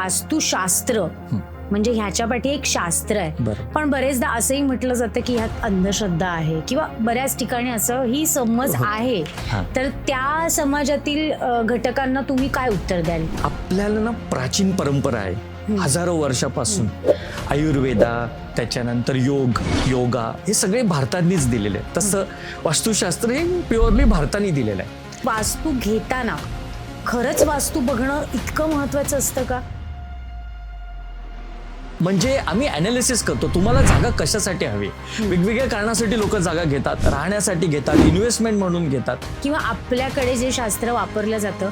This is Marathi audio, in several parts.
वास्तुशास्त्र म्हणजे ह्याच्या पाठी एक शास्त्र आहे, पण बरेचदा असंही म्हटलं जातं की ह्यात अंधश्रद्धा आहे किंवा बऱ्याच ठिकाणी असं ही समज आहे. तर त्या समाजातील घटकांना तुम्ही काय उत्तर द्याल? आपल्याला ना प्राचीन परंपरा आहे हजारो वर्षापासून. आयुर्वेदा, त्याच्यानंतर योगा हे सगळे भारतानीच दिलेले आहे. तसं वास्तुशास्त्र हे प्युअरली भारताने दिलेलं आहे. वास्तू घेताना खरंच वास्तू बघणं इतकं महत्वाचं असतं का? म्हणजे आम्ही अनालिसिस करतो, तुम्हाला जागा कशासाठी हवी. वेगवेगळ्या कारणासाठी लोक जागा घेतात, राहण्यासाठी घेतात, इन्व्हेस्टमेंट म्हणून घेतात. किंवा आपल्याकडे जे शास्त्र वापरलं जातं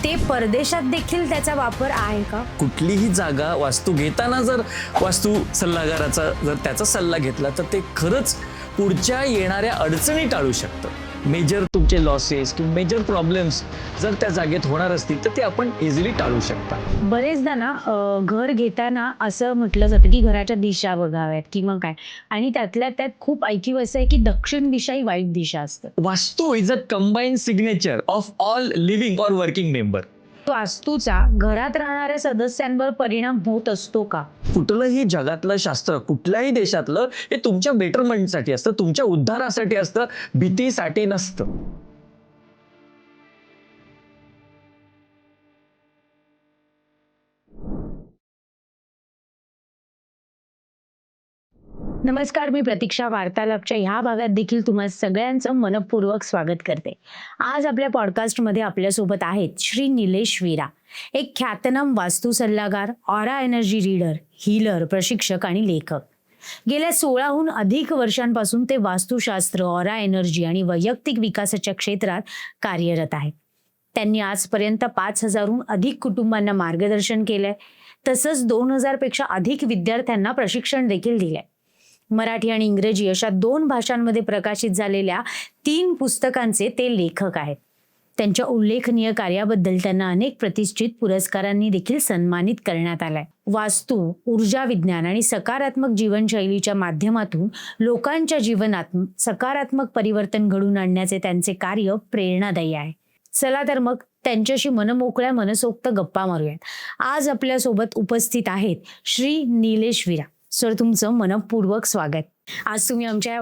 ते परदेशात देखील त्याचा वापर आहे का? कुठलीही जागा वास्तू घेताना जर वास्तू सल्लागाराचा जर त्याचा सल्ला घेतला तर ते खरंच पुढच्या येणाऱ्या अडचणी टाळू शकतं. मेजर तुमचे लॉसेस किंवा मेजर प्रॉब्लेम्स जर त्या जागेत होणार असतील तर ते आपण इझिली टाळू शकता. बरेचदा ना घर घेताना असं म्हटलं जातं की घराच्या दिशा बघाव्यात किंवा काय, आणि त्यातल्या त्यात खूप ऐकीव असं आहे की दक्षिण दिशा ही वाईट दिशा असतं. वास्तू is a combine signature of all living और वर्किंग मेंबर. वास्तूचा घरात राहणाऱ्या सदस्यांवर परिणाम होत असतो का? कुठलंही जगातलं शास्त्र कुठल्याही देशातलं हे तुमच्या बेटरमेंटसाठी असतं, तुमच्या उद्धारासाठी असतं, भीतीसाठी नसतं. नमस्कार, मी प्रतीक्षा वार्तालापच्या ह्या भागात देखील तुम्हा सगळ्यांचं मनपूर्वक स्वागत करते. आज आपल्या पॉडकास्टमध्ये आपल्यासोबत आहेत श्री निलेश वीरा, एक ख्यातनाम वास्तू सल्लागार, ऑरा एनर्जी रीडर, हीलर, प्रशिक्षक आणि लेखक. गेल्या 16हून अधिक वर्षांपासून ते वास्तुशास्त्र, ऑरा एनर्जी आणि वैयक्तिक विकासाच्या क्षेत्रात कार्यरत आहेत. त्यांनी आजपर्यंत 5000हून अधिक कुटुंबांना मार्गदर्शन केलंय, तसंच 2000 पेक्षा अधिक विद्यार्थ्यांना प्रशिक्षण देखील दिलंय. मराठी आणि इंग्रजी अशा 2 भाषांमध्ये प्रकाशित झालेल्या 3 पुस्तकांचे ते लेखक आहेत. त्यांच्या उल्लेखनीय कार्याबद्दल त्यांना अनेक प्रतिष्ठित पुरस्कारांनी देखील सन्मानित करण्यात आलाय. वास्तू, ऊर्जा विज्ञान आणि सकारात्मक जीवनशैलीच्या माध्यमातून लोकांच्या जीवनात सकारात्मक परिवर्तन घडवून आणण्याचे त्यांचे कार्य प्रेरणादायी आहे. चला तर मग त्यांच्याशी मनमोकळ्या मनसोक्त गप्पा मारूयात. आज आपल्यासोबत उपस्थित आहेत श्री निलेश वीरा. सर, तुमचं मनपूर्वक स्वागत. आज तुम्ही आमच्या या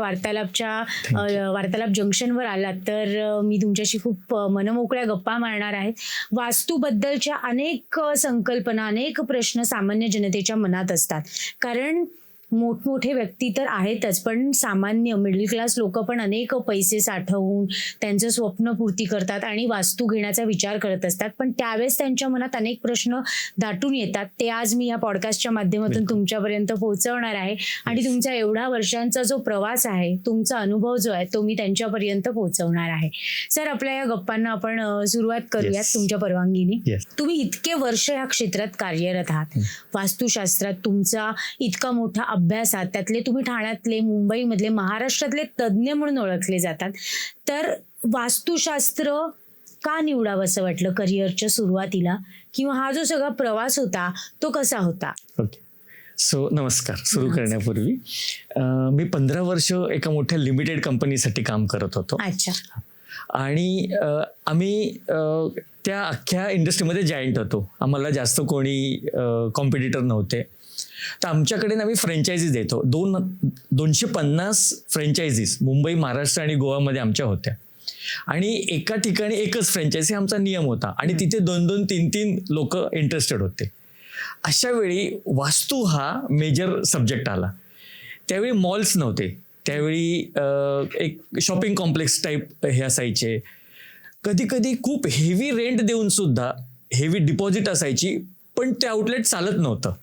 वार्तालाप जंक्शनवर आलात तर मी तुमच्याशी खूप मनमोकळ्या गप्पा मारणार आहे. वास्तूबद्दलच्या अनेक संकल्पना, अनेक प्रश्न सामान्य जनतेच्या मनात असतात. कारण मोठमोठे व्यक्ती तर आहेतच, पण सामान्य मिडल क्लास लोक पण अनेक पैसे साठवून त्यांचं स्वप्नपूर्ती करतात आणि वास्तू घेण्याचा विचार करत असतात. पण त्यावेळेस त्यांच्या मनात अनेक प्रश्न दाटून येतात. ते आज मी या पॉडकास्टच्या माध्यमातून तुमच्यापर्यंत पोहोचवणार आहे आणि तुमचा एवढा वर्षांचा जो प्रवास आहे, तुमचा अनुभव जो आहे तो मी त्यांच्यापर्यंत पोहोचवणार आहे. सर, आपल्या या गप्पांना आपण सुरुवात करूयात तुमच्या परवानगीने. तुम्ही इतके वर्ष या क्षेत्रात कार्यरत आहात, वास्तुशास्त्रात तुमचा इतका मोठा अभ्यासात, त्यातले तुम्ही ठाण्यातले, मुंबईमधले, महाराष्ट्रातले तज्ज्ञ म्हणून ओळखले जातात. तर वास्तुशास्त्र का निवडावं असं वाटलं करिअरच्या सुरुवातीला, किंवा हा जो सगळा प्रवास होता तो कसा होता? ओके, सो नमस्कार. सुरू करण्यापूर्वी मी 15 वर्ष एका मोठ्या लिमिटेड कंपनीसाठी काम करत होतो. अच्छा. आणि आम्ही त्या अख्ख्या इंडस्ट्रीमध्ये जॉईंट होतो. आम्हाला जास्त कोणी कॉम्पिटिटर नव्हते. तर आमच्याकडे आम्ही फ्रँचायझी देतो. 250 फ्रँचायझीज मुंबई, महाराष्ट्र आणि गोवामध्ये आमच्या होत्या. आणि एका ठिकाणी एकच फ्रँचायझी आमचा नियम होता आणि तिथे 2-2, 3-3 लोक इंटरेस्टेड होते. अशा वेळी वास्तू हा मेजर सब्जेक्ट आला. त्यावेळी मॉल्स नव्हते, त्यावेळी एक शॉपिंग कॉम्प्लेक्स टाईप हे असायचे. कधी कधी खूप हेवी रेंट देऊन सुद्धा हेवी डिपॉझिट असायची, पण ते आउटलेट चालत नव्हतं.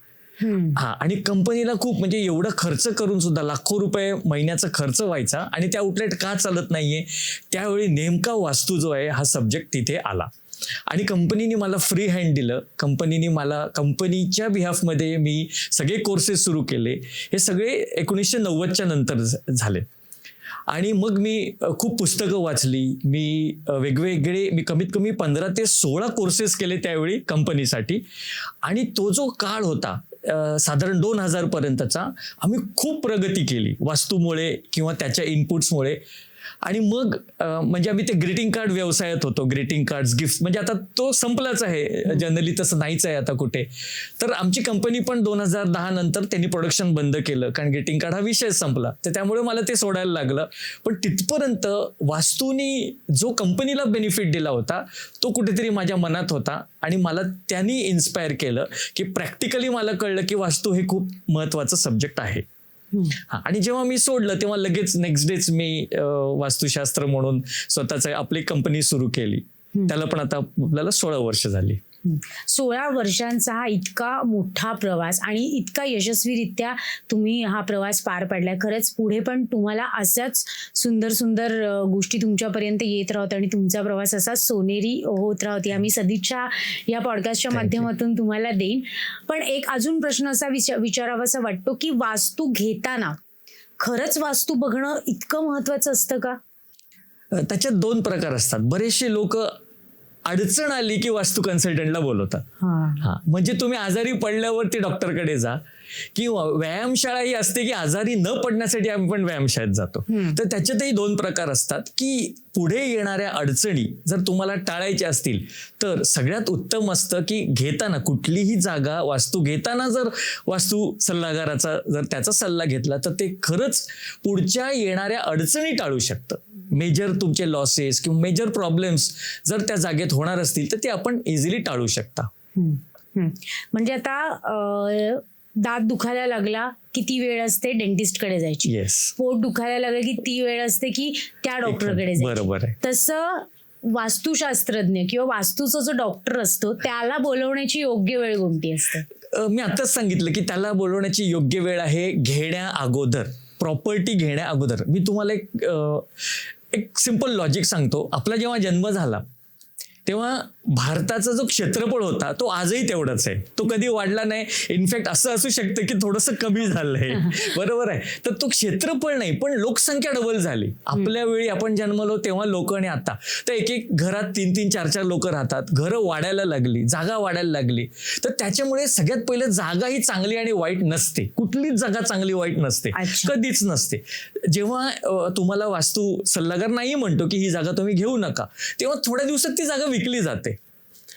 आणि कंपनीला खूप म्हणजे एवढं खर्च करून सुद्धा लाखो रुपये महिन्याचा खर्च व्हायचा आणि ते आउटलेट का चालत नाहीये. त्यावेळी नेमका वास्तू जो आहे हा सब्जेक्ट तिथे आला आणि कंपनीने मला फ्री हँड दिलं. कंपनीने मला कंपनीच्या बिहाफमध्ये मी सगळे कोर्सेस सुरू केले. हे सगळे 1990च्या नंतर झाले. आणि मग मी खूप पुस्तकं वाचली. मी कमीत कमी 15 ते 16 कोर्सेस केले त्यावेळी कंपनीसाठी. आणि तो जो काळ होता साधारण 2000 पर्यंतचा, आम्ही खूप प्रगती केली वास्तूमुळे किंवा त्याच्या इनपुट्समुळे. आणि मग म्हणजे आम्ही ते ग्रीटिंग कार्ड व्यवसायात होतो. ग्रीटिंग कार्ड गिफ्ट म्हणजे आता तो संपलाच आहे, जनरली तसं नाहीच आहे आता कुठे. तर आमची कंपनी पण 2010 नंतर त्यांनी प्रोडक्शन बंद केलं, कारण ग्रीटिंग कार्ड हा विषय संपला. तर त्यामुळे मला ते सोडायला लागलं. पण तिथपर्यंत वास्तूनी जो कंपनीला बेनिफिट दिला होता तो कुठेतरी माझ्या मनात होता आणि मला त्यांनी इन्स्पायर केलं की प्रॅक्टिकली मला कळलं की वास्तू हे खूप महत्वाचं सब्जेक्ट आहे. आणि जेव्हा मी सोडलं तेव्हा लगेच नेक्स्ट डेच मी वास्तुशास्त्र म्हणून स्वतःच आपली कंपनी सुरू केली. त्याला पण आता आपल्याला 16 वर्ष झाली. 16 वर्षांचा हा इतका मोठा प्रवास आणि इतका यशस्वीरित्या तुम्ही हा प्रवास पार पाडलाय. खरंच पुढे पण तुम्हाला अशाच सुंदर सुंदर गोष्टी तुमच्यापर्यंत येत राहत आणि तुमचा प्रवास असा सोनेरी होत राहत. आम्ही सदिच्छा या पॉडकास्टच्या माध्यमातून तुम्हाला देईन. पण एक अजून प्रश्न असा विचारावासा वाटतो की वास्तू घेताना खरंच वास्तू बघणं इतकं महत्वाचं असतं का? त्याच्यात 2 प्रकार असतात. बरेचसे लोक अडचण आली की वास्तू कन्सल्टंटला बोलवतात. म्हणजे तुम्ही आजारी पडल्यावरती डॉक्टरकडे जा, किंवा व्यायामशाळा ही असते की आजारी न पडण्यासाठी आम्ही पण व्यायामशाळेत जातो. तर त्याच्यातही 2 प्रकार असतात की पुढे येणाऱ्या अडचणी जर तुम्हाला टाळायच्या असतील तर सगळ्यात उत्तम असतं की घेताना कुठलीही जागा वास्तू घेताना जर वास्तू सल्लागाराचा जर त्याचा सल्ला घेतला तर ते खरंच पुढच्या येणाऱ्या अडचणी टाळू शकतं. मेजर तुमचे लॉसेस किंवा मेजर प्रॉब्लेम्स जर त्या जागेत होणार असतील तर ते आपण इझिली टाळू शकता. म्हणजे आता दात दुखायला लागला किती वेळ असते डेंटिस्टकडे जायची. येस. पोट दुखायला लागलं की ती वेळ असते की त्या डॉक्टरकडे जायची. बरोबर आहे. तसं वास्तुशास्त्रज्ञ किंवा वास्तूचा जो डॉक्टर असतो त्याला बोलवण्याची योग्य वेळ कोणती असते? मी आताच सांगितलं की त्याला बोलवण्याची योग्य वेळ आहे घेण्या अगोदर, प्रॉपर्टी घेण्या अगोदर. मी तुम्हाला एक सिंपल लॉजिक सांगतो. आपला जेव्हा जन्म झाला तेव्हा भारताचा जो क्षेत्रफळ होता तो आजही तेवढाच आहे. तो कधी वाढला नाही. इनफॅक्ट असं असू शकतं की थोडंसं कमी झालंय. बरोबर आहे. तर तो क्षेत्रफळ नाही पण लोकसंख्या डबल झाली. आपल्या वेळी आपण जन्मलो तेव्हा लोक आणि आता तर एक घरात 3-3, 4-4 लोक राहतात. घरं वाढायला लागली, जागा वाढायला लागली. तर त्याच्यामुळे सगळ्यात पहिले जागा ही चांगली आणि वाईट नसते. कुठलीच जागा चांगली वाईट नसते, कधीच नसते. जेव्हा तुम्हाला वास्तू सल्लागार नाही म्हणतो की ही जागा तुम्ही घेऊ नका, तेव्हा थोड्या दिवसात ती जागा विकली जाते.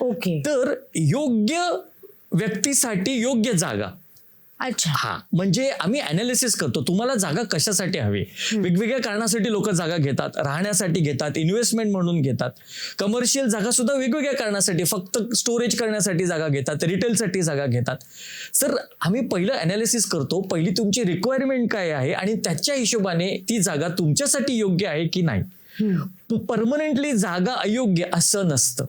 ओके. तर योग्य व्यक्तीसाठी योग्य जागा. अच्छा. म्हणजे आम्ही अनालिसिस करतो तुम्हाला जागा कशासाठी हवी. वेगवेगळ्या कारणासाठी लोक जागा घेतात. राहण्यासाठी घेतात, इन्व्हेस्टमेंट म्हणून घेतात. कमर्शियल जागा सुद्धा वेगवेगळ्या कारणासाठी, फक्त स्टोरेज करण्यासाठी जागा घेतात, रिटेलसाठी जागा घेतात. तर आम्ही पहिलं अनालिसिस करतो, पहिली तुमची रिक्वायरमेंट काय आहे आणि त्याच्या हिशोबाने ती जागा तुमच्यासाठी योग्य आहे की नाही. परमनंटली जागा अयोग्य असं नसतं.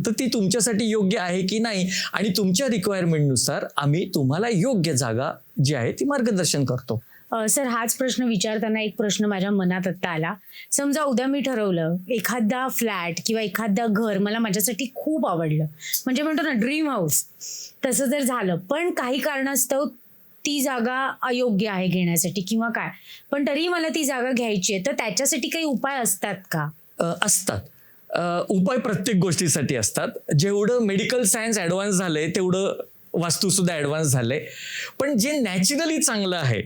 तर ती तुमच्यासाठी योग्य आहे की नाही आणि तुमच्या रिक्वायरमेंटनुसार आम्ही तुम्हाला योग्य जागा जी आहे ती मार्गदर्शन करतो. सर, हाच प्रश्न विचारताना एक प्रश्न माझ्या मनात आत्ता आला. समजा उद्या मी ठरवलं एखादा फ्लॅट किंवा एखादा घर मला माझ्यासाठी खूप आवडलं, म्हणजे म्हणतो ना ड्रीम हाऊस, तसं जर झालं पण काही कारणास्तव ती जागा अयोग्य आहे घेण्यासाठी किंवा काय, पण तरीही मला ती जागा घ्यायची आहे, तर त्याच्यासाठी काही उपाय असतात का? असतात. उपाय प्रत्येक गोष्टीसाठी असतात. जेवढं मेडिकल सायन्स ऍडव्हान्स झालंय तेवढं वास्तू सुद्धा ऍडव्हान्स झालंय. पण जे नॅचरली चांगलं आहे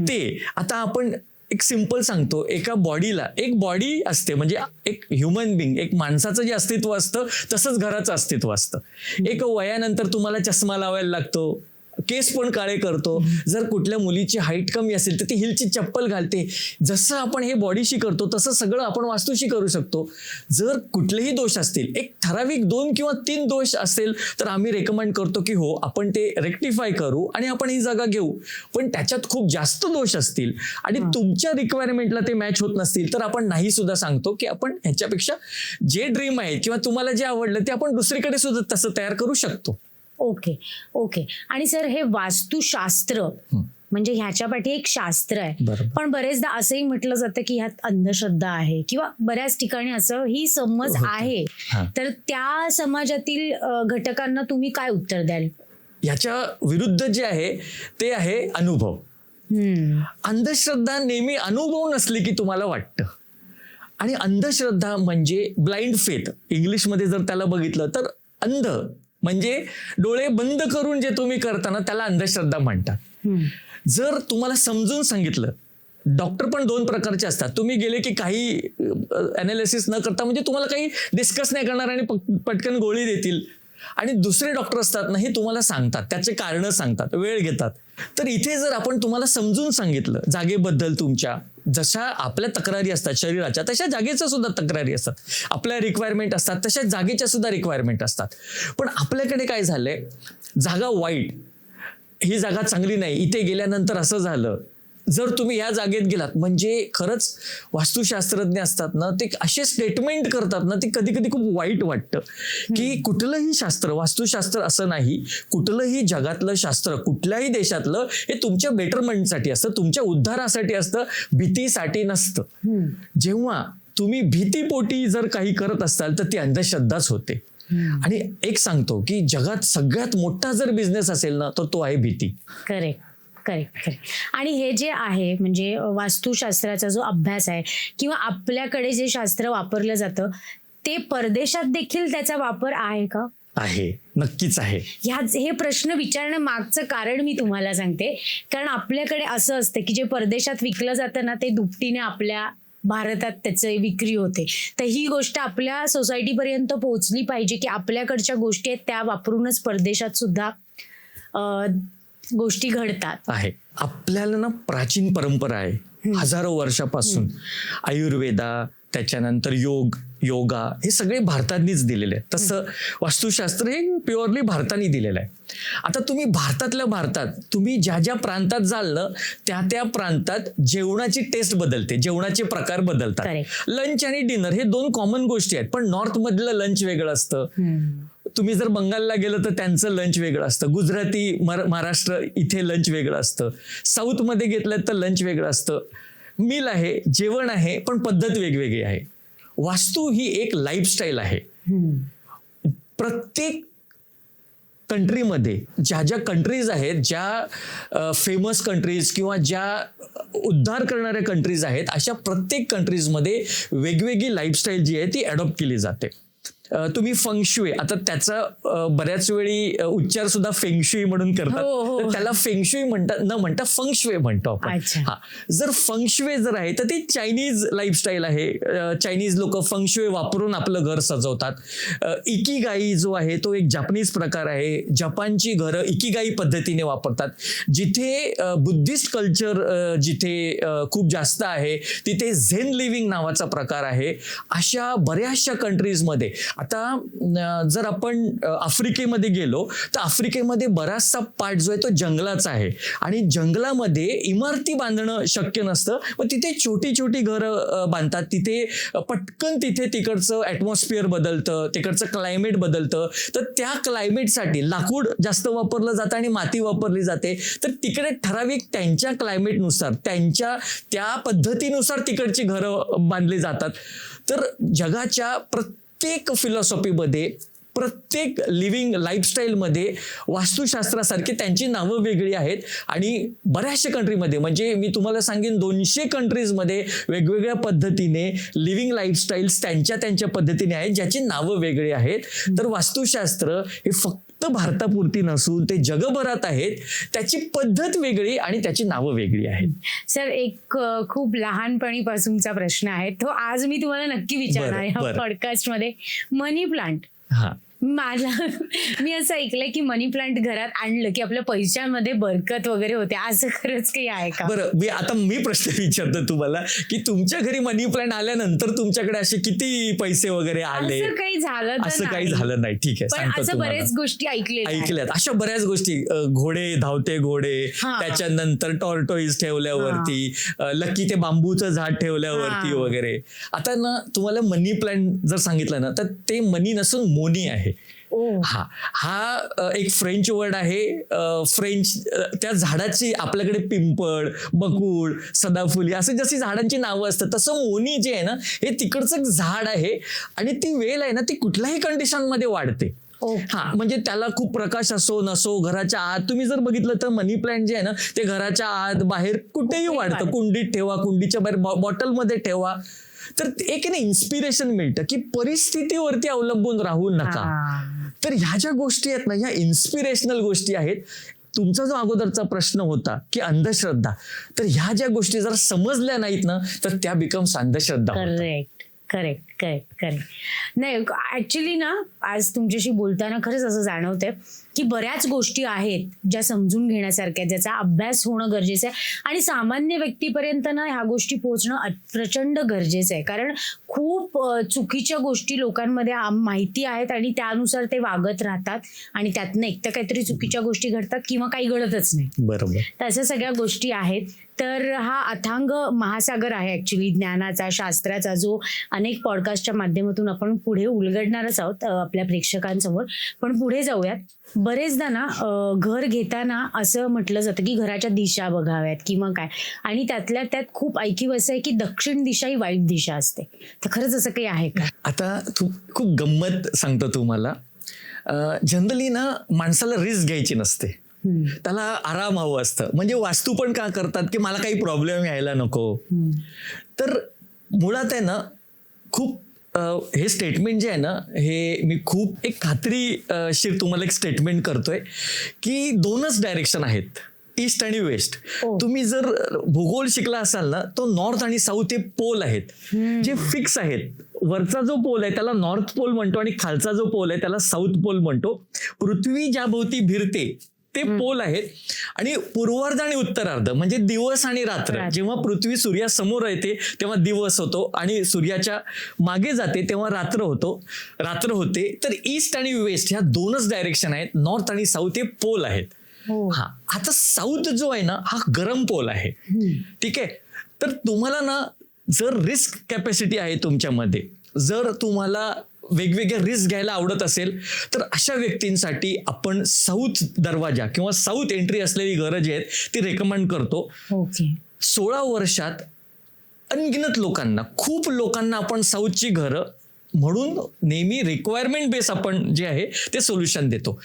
ते आता आपण एक सिंपल सांगतो. एका बॉडीला एक बॉडी असते, म्हणजे एक ह्युमन बिंग, एक माणसाचं जे अस्तित्व असतं तसंच घराचं अस्तित्व असतं. एक वयानंतर तुम्हाला चष्मा लावायला लागतो, केस पण काळे करतो. जर कुठल्या मुलीची हाईट कमी असेल तर ती हिलची चप्पल घालते. जसं आपण हे बॉडीशी करतो तसं सगळं आपण वास्तूशी करू शकतो. जर कुठलेही दोष असतील, एक ठराविक 2 किंवा 3 दोष असेल तर आम्ही रेकमेंड करतो की हो आपण ते रेक्टिफाय करू आणि आपण ही जागा घेऊ. पण त्याच्यात खूप जास्त दोष असतील आणि तुमच्या रिक्वायरमेंटला ते मॅच होत नसतील तर आपण नाही सुद्धा सांगतो की आपण ह्याच्यापेक्षा जे ड्रीम आहे किंवा तुम्हाला जे आवडलं ते आपण दुसरीकडे सुद्धा तसं तयार करू शकतो. Okay okay. आणि सर, हे वास्तुशास्त्र म्हणजे ह्याच्या पाठी एक शास्त्र आहे, पण बरेचदा असंही म्हटलं जातं की ह्यात अंधश्रद्धा आहे किंवा बऱ्याच ठिकाणी असं ही समज आहे. तर त्या समाजातील घटकांना तुम्ही काय उत्तर द्याल? याच्या विरुद्ध जे आहे ते आहे अनुभव. अंधश्रद्धा नेहमी अनुभव नसली की तुम्हाला वाटतं, आणि अंधश्रद्धा म्हणजे ब्लाइंड फेथ. इंग्लिशमध्ये जर त्याला बघितलं तर अंध म्हणजे डोळे बंद करून जे तुम्ही करताना त्याला अंधश्रद्धा म्हणतात. जर तुम्हाला समजून सांगितलं डॉक्टर पण दोन प्रकारचे असतात. तुम्ही गेले की काही अनालिसिस न करता म्हणजे तुम्हाला काही डिस्कस नाही करणार आणि पटकन गोळी देतील. आणि दुसरे डॉक्टर असतात ना, हे तुम्हाला सांगतात, त्याचे कारण सांगतात, वेळ घेतात. तर इथे जर आपण तुम्हाला समजून सांगितलं जागेबद्दल, तुमच्या जशा आपल्या तक्रारी असतात शरीराच्या, तशा जागेच्या सुद्धा तक्रारी असतात, आपल्या रिक्वायरमेंट असतात, तशा जागेच्या सुद्धा रिक्वायरमेंट असतात. पण आपल्याकडे काय झालंय, जागा वाईट, ही जागा चांगली नाही, इथे गेल्यानंतर असं झालं. जर तुम्ही या जागेत गेलात, म्हणजे खरंच वास्तुशास्त्रज्ञ असतात ना, ते असे स्टेटमेंट करतात ना, ते कधी कधी खूप वाईट वाटतं. की कुठलंही शास्त्र, वास्तुशास्त्र असं नाही, कुठलंही जगातलं शास्त्र, कुठल्याही देशातलं, हे तुमच्या बेटरमेंटसाठी असतं, तुमच्या उद्धारासाठी असतं, भीतीसाठी नसतं. जेव्हा तुम्ही भीतीपोटी जर काही करत असाल तर ती अंधश्रद्धाच होते. आणि एक सांगतो की जगात सगळ्यात मोठा जर बिझनेस असेल ना, तर तो आहे भीती. करेक्ट. आणि हे जे आहे म्हणजे वास्तुशास्त्राचा जो अभ्यास आहे किंवा आपल्याकडे जे शास्त्र वापरलं जातं, ते परदेशात देखील त्याचा वापर आहे का? आहे, नक्कीच आहे. हे प्रश्न विचारणं मागचं कारण मी तुम्हाला सांगते. कारण आपल्याकडे असं असतं की जे परदेशात विकलं जातं ना, ते दुपटीने आपल्या भारतात त्याची विक्री होते. तर ही गोष्ट आपल्या सोसायटीपर्यंत पोहोचली पाहिजे की आपल्याकडच्या गोष्टी आहेत त्या वापरूनच परदेशात सुद्धा गोष्टी घडतात. आहे. आपल्याला ना प्राचीन परंपरा आहे, हजारो वर्षापासून. आयुर्वेदा, त्याच्यानंतर योगा, हे सगळे भारतांनीच दिलेले आहे. तसं वास्तुशास्त्र हे प्युअरली भारताने दिलेलं आहे. आता तुम्ही भारतातल्या भारतात तुम्ही ज्या ज्या प्रांतात जाल ना, त्या प्रांतात जेवणाची टेस्ट बदलते, जेवणाचे प्रकार बदलतात. लंच आणि डिनर हे दोन कॉमन गोष्टी आहेत. पण नॉर्थ मधलं लंच वेगळं असतं, तुम्ही जर बंगालला गेलं तर त्यांचं लंच वेगळं असतं, गुजराती महाराष्ट्र इथे लंच वेगळं असतं, साऊथ मध्ये घेतलं तर लंच वेगळं असतं. मील आहे, जेवण आहे, पण पद्धत वेगवेगळी आहे. वास्तू ही एक लाईफस्टाईल आहे. प्रत्येक कंट्रीमध्ये ज्या ज्या कंट्रीज आहेत, ज्या फेमस कंट्रीज किंवा ज्या उद्धार करणाऱ्या कंट्रीज आहेत, अशा प्रत्येक कंट्रीजमध्ये वेगवेगळी लाईफस्टाईल जी आहे ती अडॉप्ट केली जाते. तुम्ही फेंगशुई, आता त्याचा बऱ्याच वेळी उच्चार सुद्धा फेंगशुई म्हणून करतात. तर त्याला फेंगशुई न म्हणता फेंगशुई म्हणतो आपण. हा, जर फेंगशुई जर आहे तर ती चायनीज लाईफस्टाईल आहे. चायनीज लोक फेंगशुई वापरून आपलं घर सजवतात. इकिगाई जो आहे तो एक जापनीज प्रकार आहे. जपानची घरं इकिगाई पद्धतीने वापरतात. जिथे बुद्धिस्ट कल्चर जिथे खूप जास्त आहे, तिथे झेन लिव्हिंग नावाचा प्रकार आहे. अशा बऱ्याचशा कंट्रीजमध्ये, आता जर आपण आफ्रिकेमध्ये गेलो तर आफ्रिकेमध्ये बराचसा पार्ट जो आहे तो जंगलाचा आहे. आणि जंगलामध्ये इमारती बांधणं शक्य नसतं, मग तिथे छोटी छोटी घरं बांधतात. तिथे पटकन तिकडचं ॲटमॉस्फिअर बदलतं, तिकडचं क्लायमेट बदलतं. तर त्या क्लायमेटसाठी लाकूड जास्त वापरलं जातं आणि माती वापरली जाते. तर तिकडे ठराविक त्यांच्या क्लायमेटनुसार, त्यांच्या त्या पद्धतीनुसार तिकडची घरं बांधली जातात. तर जगाच्या प्रत्येक फिलॉसॉफीमध्ये, प्रत्येक लिव्हिंग लाईफस्टाईलमध्ये वास्तुशास्त्रासारखे त्यांची नावं वेगळी आहेत. आणि बऱ्याचशा कंट्रीमध्ये, म्हणजे मी तुम्हाला सांगेन 200 कंट्रीजमध्ये वेगवेगळ्या पद्धतीने लिव्हिंग लाईफस्टाईल्स त्यांच्या पद्धतीने आहेत, ज्याची नावं वेगळी आहेत. तर वास्तुशास्त्र हे फक्त भारतापुरती नसून ते जगभरात आहेत. त्याची पद्धत वेगळी आणि त्याची नावं वेगळी आहेत. सर, एक खूप लहानपणीपासूनचा प्रश्न आहे, तो आज मी तुम्हाला नक्की विचारणार या पॉडकास्टमध्ये. मनी प्लांट. मी असं ऐकलंय की मनी प्लांट घरात आणलं की आपल्या पैशांमध्ये बरकत वगैरे होते, असं खरंच काही आहे का? बरं, मी प्रश्न विचारतो तुम्हाला की तुमच्या घरी मनी प्लांट आल्यानंतर तुमच्याकडे असे किती पैसे वगैरे आले? असं काही झालं नाही. ठीक आहे, सांगतो. असं बऱ्याच गोष्टी ऐकल्यात, अशा बऱ्याच गोष्टी. घोडे, धावते घोडे, त्याच्यानंतर टॉर्टोईज ठेवल्यावरती, लकी ते बांबूचं झाड ठेवल्यावरती वगैरे. आता ना तुम्हाला मनी प्लांट जर सांगितलं ना, तर ते मनी नसून मोनी आहे. हा एक फ्रेंच वर्ड आहे. फ्रेंच त्या झाडाची आपल्याकडे पिंपळ, बकुळ, सदाफुली असे जशी झाडांची नावं असतात, तसं मोनी जे आहे ना, हे तिकडचं झाड आहे. आणि ती वेल आहे ना, ती कुठल्याही कंडिशन मध्ये वाढते. म्हणजे त्याला खूप प्रकाश असो नसो, घराच्या आत तुम्ही जर बघितलं तर मनी प्लांट जे आहे ना, ते घराच्या आत बाहेर कुठेही वाढतं. कुंडीत ठेवा, कुंडीच्या बाहेर बॉटलमध्ये ठेवा. तर एक ना इन्स्पिरेशन मिळतं की परिस्थितीवरती अवलंबून राहू नका. तर ह्या ज्या गोष्टी आहेत ना, ह्या इन्स्पिरेशनल गोष्टी आहेत. तुमचा जो अगोदरचा प्रश्न होता की अंधश्रद्धा, तर ह्या ज्या गोष्टी जर समजल्या नाहीत ना तर त्या बिकम्स अंधश्रद्धा होतात. Correct correct correct correct. नाही ऍक्च्युली ना आज तुमच्याशी बोलताना खरंच असं जाणवतंय की बऱ्याच गोष्टी आहेत ज्या समजून घेण्यासारख्या, ज्याचा अभ्यास होणं गरजेचं आहे आणि सामान्य व्यक्तीपर्यंत ना ह्या गोष्टी पोहोचणं प्रचंड गरजेचं आहे. कारण खूप चुकीच्या गोष्टी लोकांमध्ये माहिती आहेत आणि त्यानुसार ते वागत राहतात आणि त्यातनं एक तर काहीतरी चुकीच्या गोष्टी घडतात किंवा काही घडतच नाही. बरोबर. तर अशा सगळ्या गोष्टी आहेत. तर हा अथांग महासागर आहे ऍक्च्युली ज्ञानाचा, शास्त्राचा, जो अनेक पॉडकास्टच्या माध्यमातून आपण पुढे उलगडणारच आहोत आपल्या प्रेक्षकांसमोर. पण पुढे जाऊयात. बरेचदा ना घर घेताना असं म्हटलं जातं की घराच्या दिशा बघाव्यात किंवा काय, आणि त्यातल्या त्यात खूप ऐकीव असं आहे की दक्षिण दिशा ही वाईट दिशा असते. तर खरंच असं काही आहे का? आता खूप गंमत सांगतो तुम्हाला. जनरली ना माणसाला रिस्क घ्यायची नसते, त्याला आराम हवं असतं. म्हणजे वास्तू पण का करतात की मला काही प्रॉब्लेम यायला नको. तर मुळात आहे ना खूप हे स्टेटमेंट जे आहे ना, हे मी खूप एक खात्रीशीर तुम्हाला एक स्टेटमेंट करतोय की दोनच डायरेक्शन आहेत, ईस्ट आणि वेस्ट. तुम्ही जर भूगोल शिकला असाल ना, तो नॉर्थ आणि साऊथ हे पोल आहेत जे फिक्स आहेत. वरचा जो पोल आहे त्याला नॉर्थ पोल म्हणतो आणि खालचा जो पोल आहे त्याला साऊथ पोल म्हणतो. पृथ्वी ज्या भोवती फिरते ते पोल आहेत. आणि पूर्वार्ध आणि उत्तरार्ध म्हणजे दिवस आणि रात्र. जेव्हा पृथ्वी सूर्यासमोर येते तेव्हा दिवस होतो आणि सूर्याच्या मागे जाते तेव्हा रात्र होते. तर ईस्ट आणि वेस्ट ह्या दोनच डायरेक्शन आहेत. नॉर्थ आणि साऊथ हे पोल आहेत. हा, आता साऊथ जो आहे ना हा गरम पोल आहे. ठीक आहे. तर तुम्हाला ना जर रिस्क कॅपॅसिटी आहे तुमच्यामध्ये, जर तुम्हाला वेगवेगळ्या रिस्क घ्यायला आवडत असेल, तर अशा व्यक्तींसाठी आपण साऊथ दरवाजा किंवा साऊथ एंट्री असलेली घरं जी आहेत ती रेकमेंड करतो. 16 वर्षात अनगिनत लोकांना, खूप लोकांना आपण साऊथची घरं म्हणून नेहमी रिक्वायरमेंट बेस आपण जे आहे ते सोल्युशन देतो.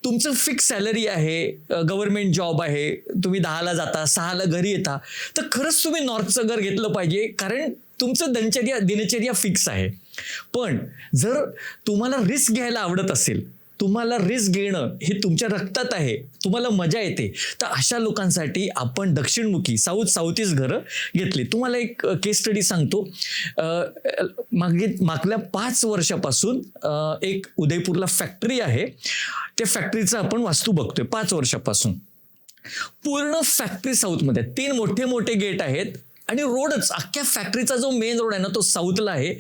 तुमचं फिक्स सॅलरी आहे, गव्हर्नमेंट जॉब आहे, तुम्ही 10ला जाता 6ला घरी येता, तर खरंच तुम्ही नॉर्थचं घर घेतलं पाहिजे, कारण तुमचं दिनचर्या फिक्स आहे. पण जर तुम्हाला रिस्क घ्यायला आवडत असेल, तुम्हाला रिस्क घेणं हे तुमच्या रक्तात आहे, तुम्हाला मजा येते, तर अशा लोकांसाठी आपण दक्षिणमुखी साऊथ ईस्ट घरं घेतली. तुम्हाला एक केस स्टडी सांगतो. मागल्या 5 वर्षापासून एक उदयपूरला फॅक्टरी आहे, त्या फॅक्टरीचं आपण वास्तू बघतोय 5 वर्षापासून. पूर्ण फॅक्टरी साऊथमध्ये, 3 मोठे गेट आहेत आणि रोडच, अख्ख्या फॅक्टरीचा जो मेन रोड आहे ना तो साऊथला आहे.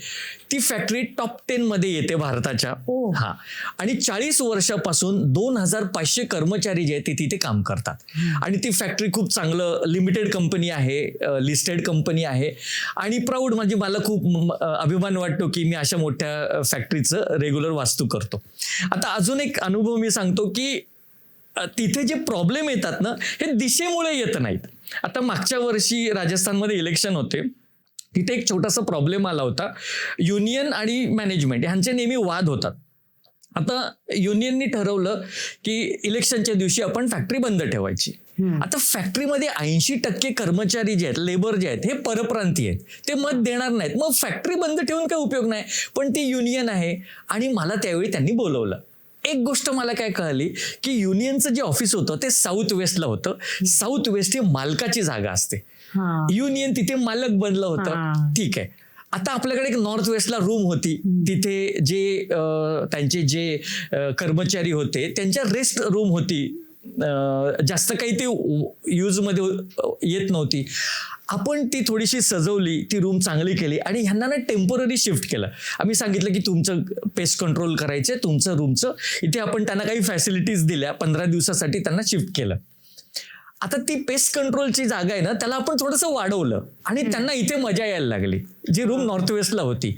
ती फॅक्टरी टॉप 10 मध्ये येते भारताच्या. हा, आणि 40 वर्षापासून 2500 कर्मचारी जे आहेत ते तिथे काम करतात. आणि ती फॅक्टरी खूप चांगलं लिमिटेड कंपनी आहे, लिस्टेड कंपनी आहे. आणि प्राऊड, म्हणजे मला खूप अभिमान वाटतो की मी अशा मोठ्या फॅक्टरीचं रेग्युलर वास्तू करतो. आता अजून एक अनुभव मी सांगतो की तिथे जे प्रॉब्लेम येतात ना हे दिशेमुळे येत नाहीत. आता मागच्या वर्षी राजस्थानमध्ये इलेक्शन होते, तिथे एक छोटासा प्रॉब्लेम आला होता. युनियन आणि मॅनेजमेंट ह्यांचे नेहमी वाद होतात. आता युनियननी ठरवलं की इलेक्शनच्या दिवशी आपण फॅक्टरी बंद ठेवायची. आता फॅक्टरीमध्ये 80% कर्मचारी जे आहेत, लेबर जे आहेत, हे परप्रांतीय आहेत, ते मत देणार नाहीत. मग फॅक्टरी बंद ठेवून काही उपयोग नाही. पण ती युनियन आहे आणि मला त्यावेळी त्यांनी बोलवलं. एक गोष्ट मला काय कळाली की युनियनचं जे ऑफिस होतं ते साऊथ वेस्टला होतं. साऊथ वेस्ट ही मालकाची जागा असते. युनियन तिथे मालक बनलं होतं. ठीक आहे. आता आपल्याकडे एक नॉर्थ वेस्टला रूम होती, तिथे जे त्यांचे जे कर्मचारी होते त्यांच्या रेस्ट रूम होती. जास्त काही ते यूजमध्ये येत नव्हती. आपण ती थोडीशी सजवली, ती रूम चांगली केली आणि ह्यांना ना टेम्पररी शिफ्ट केलं. आम्ही सांगितलं की तुमचं पेस्ट कंट्रोल करायचं, तुमचं रूमचं इथे आपण त्यांना काही फॅसिलिटीज दिल्या. 15 दिवसासाठी त्यांना शिफ्ट केलं. आता ती पेस्ट कंट्रोलची जागा आहे ना त्याला आपण थोडंसं वाढवलं आणि त्यांना इथे मजा यायला लागली. जी रूम नॉर्थ वेस्टला होती,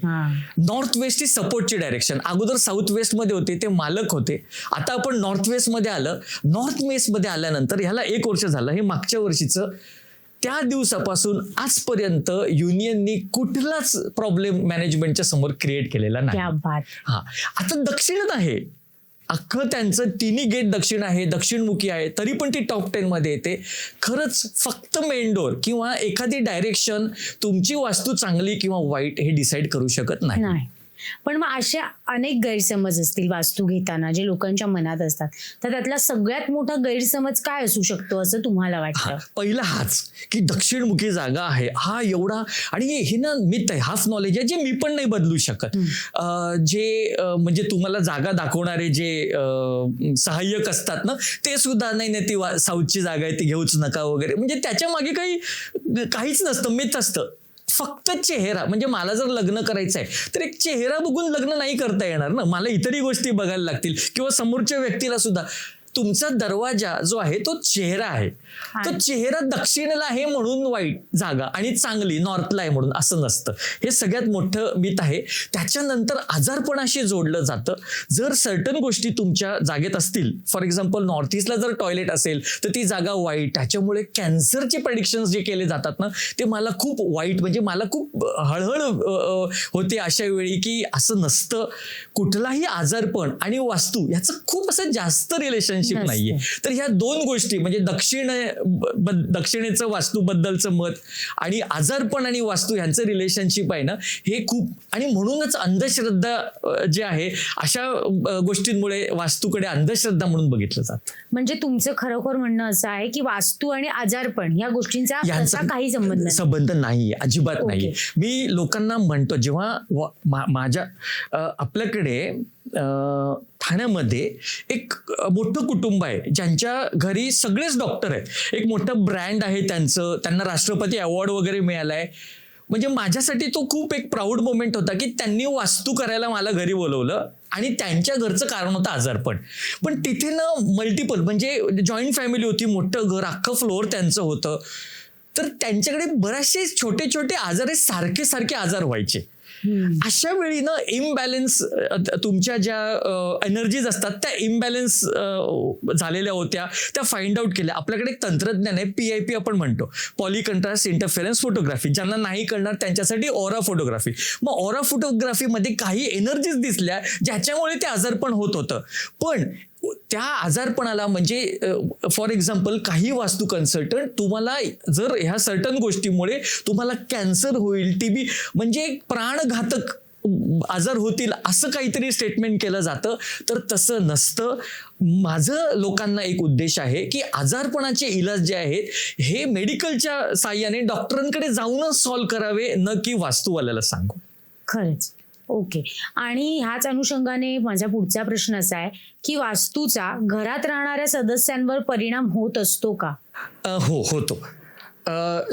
नॉर्थ वेस्ट ही सपोर्टची डायरेक्शन. अगोदर साऊथ वेस्ट मध्ये होते, ते मालक होते. आता आपण नॉर्थ वेस्ट मध्ये आलं. नॉर्थ वेस्ट मध्ये आल्यानंतर ह्याला 1 वर्ष झालं, हे मागच्या वर्षीचं. त्या दिवसापासून आजपर्यंत युनियननी कुठलाच प्रॉब्लेम मॅनेजमेंटच्या समोर क्रिएट केलेला नाही. हा, आता दक्षिणच आहे अख्खं त्यांचं, 3 गेट दक्षिण आहे, दक्षिणमुखी आहे, तरी पण ती टॉप 10 मध्ये येते. खरंच फक्त मेन डोर किंवा एखादी डायरेक्शन तुमची वास्तू चांगली किंवा वाईट हे डिसाईड करू शकत नाही. पण मग अशा अनेक गैरसमज असतील वास्तू घेताना जे लोकांच्या मनात असतात, तर त्यातला सगळ्यात मोठा गैरसमज काय असू शकतो असं तुम्हाला वाटतं? पहिला हाच की दक्षिणमुखी जागा आहे, हा एवढा, आणि हे ना मिथ आहे, हाफ नॉलेज आहे जे मी पण नाही बदलू शकत. म्हणजे तुम्हाला जागा दाखवणारे जे सहाय्यक असतात ना, ते सुद्धा नाही ती साऊथची जागा आहे ती घेऊच नका वगैरे, म्हणजे त्याच्या मागे काहीच नसतं, मिथ असतं. फक्त चेहरा, म्हणजे मला जर लग्न करायचं आहे तर एक चेहरा बघून लग्न नाही करता येणार ना, मला इतरही गोष्टी बघायला लागतील, किंवा समोरच्या व्यक्तीला सुद्धा. तुमचा दरवाजा जो आहे तो चेहरा आहे, तो चेहरा दक्षिणेला आहे म्हणून वाईट जागा आणि चांगली नॉर्थला आहे म्हणून असं नसतं. हे सगळ्यात मोठं मिथ आहे. त्याच्यानंतर आजारपणाशी जोडलं जातं. जर सर्टन गोष्टी तुमच्या जागेत असतील, फॉर एक्झाम्पल नॉर्थ ईस्टला जर टॉयलेट असेल तर ती जागा वाईट, त्याच्यामुळे कॅन्सरचे प्रेडिक्शन्स जे केले जातात ना ते मला खूप वाईट, म्हणजे मला खूप हळहळ होते अशा वेळी की असं नसतं. कुठलाही आजारपण आणि वास्तू याचं खूप असं जास्त रिलेशनशिप नाहीये. तर ह्या दोन गोष्टी म्हणजे दक्षिणेचं वास्तूबद्दलचं मत आणि आजारपण आणि वास्तू यांचं रिलेशनशिप आहे ना, हे खूप, आणि म्हणूनच अंधश्रद्धा जे आहे अशा गोष्टींमुळे वास्तूकडे अंधश्रद्धा म्हणून बघितलं जातं. म्हणजे तुमचं खरोखर म्हणणं असं आहे की वास्तू आणि आजारपण या गोष्टींचा तसा काही संबंध नाहीये, अजिबात नाहीये. मी लोकांना म्हणतो, जेव्हा माझ्या आपल्याकडे ठाण्यामध्ये एक मोठं कुटुंब आहे ज्यांच्या घरी सगळेच डॉक्टर आहेत, एक मोठं ब्रँड आहे त्यांचं, त्यांना राष्ट्रपती अवॉर्ड वगैरे मिळालाय. म्हणजे माझ्यासाठी तो खूप एक प्राऊड मोमेंट होता की त्यांनी वास्तू करायला मला घरी बोलवलं, आणि त्यांच्या घरचं कारण होतं आजारपण. पण तिथे ना मल्टिपल, म्हणजे जॉईंट फॅमिली होती, मोठं घर, अख्खं फ्लोअर त्यांचं होतं, तर त्यांच्याकडे बरेचसे छोटे छोटे आजार, सारखे सारखे आजार व्हायचे. अशा वेळी ना इम्बॅलन्स, तुमच्या ज्या एनर्जीज असतात त्या इम्बॅलन्स झालेल्या होत्या, त्या फाइंड आउट केल्या. आपल्याकडे एक तंत्रज्ञान आहे, PIP आपण म्हणतो, पॉली कंट्रास्ट इंटरफेरन्स फोटोग्राफी. ज्यांना नाही कळणार त्यांच्यासाठी ऑरा फोटोग्राफी. मग ऑरा फोटोग्राफीमध्ये काही एनर्जीज दिसल्या ज्याच्यामुळे ते आजारपण होत होतं. पण त्या आजारपणाला, म्हणजे फॉर एक्झाम्पल काही वास्तू कन्सल्टंट तुम्हाला जर ह्या सर्टन गोष्टीमुळे तुम्हाला कॅन्सर होईल, TB म्हणजे प्राणघातक आजार होतील असं काहीतरी स्टेटमेंट केलं जातं, तर तसं नसतं. माझं लोकांना एक उद्देश आहे की आजारपणाचे इलाज जे आहेत हे मेडिकलच्या साहाय्याने डॉक्टरांकडे जाऊनच सॉल्व्ह करावे, न की वास्तूवाल्याला सांगू. खरंच. ओके. आणि ह्याच अनुषंगाने माझा पुढचा प्रश्न असा आहे की वास्तूचा घरात राहणाऱ्या सदस्यांवर परिणाम होत असतो का? हो, होतो.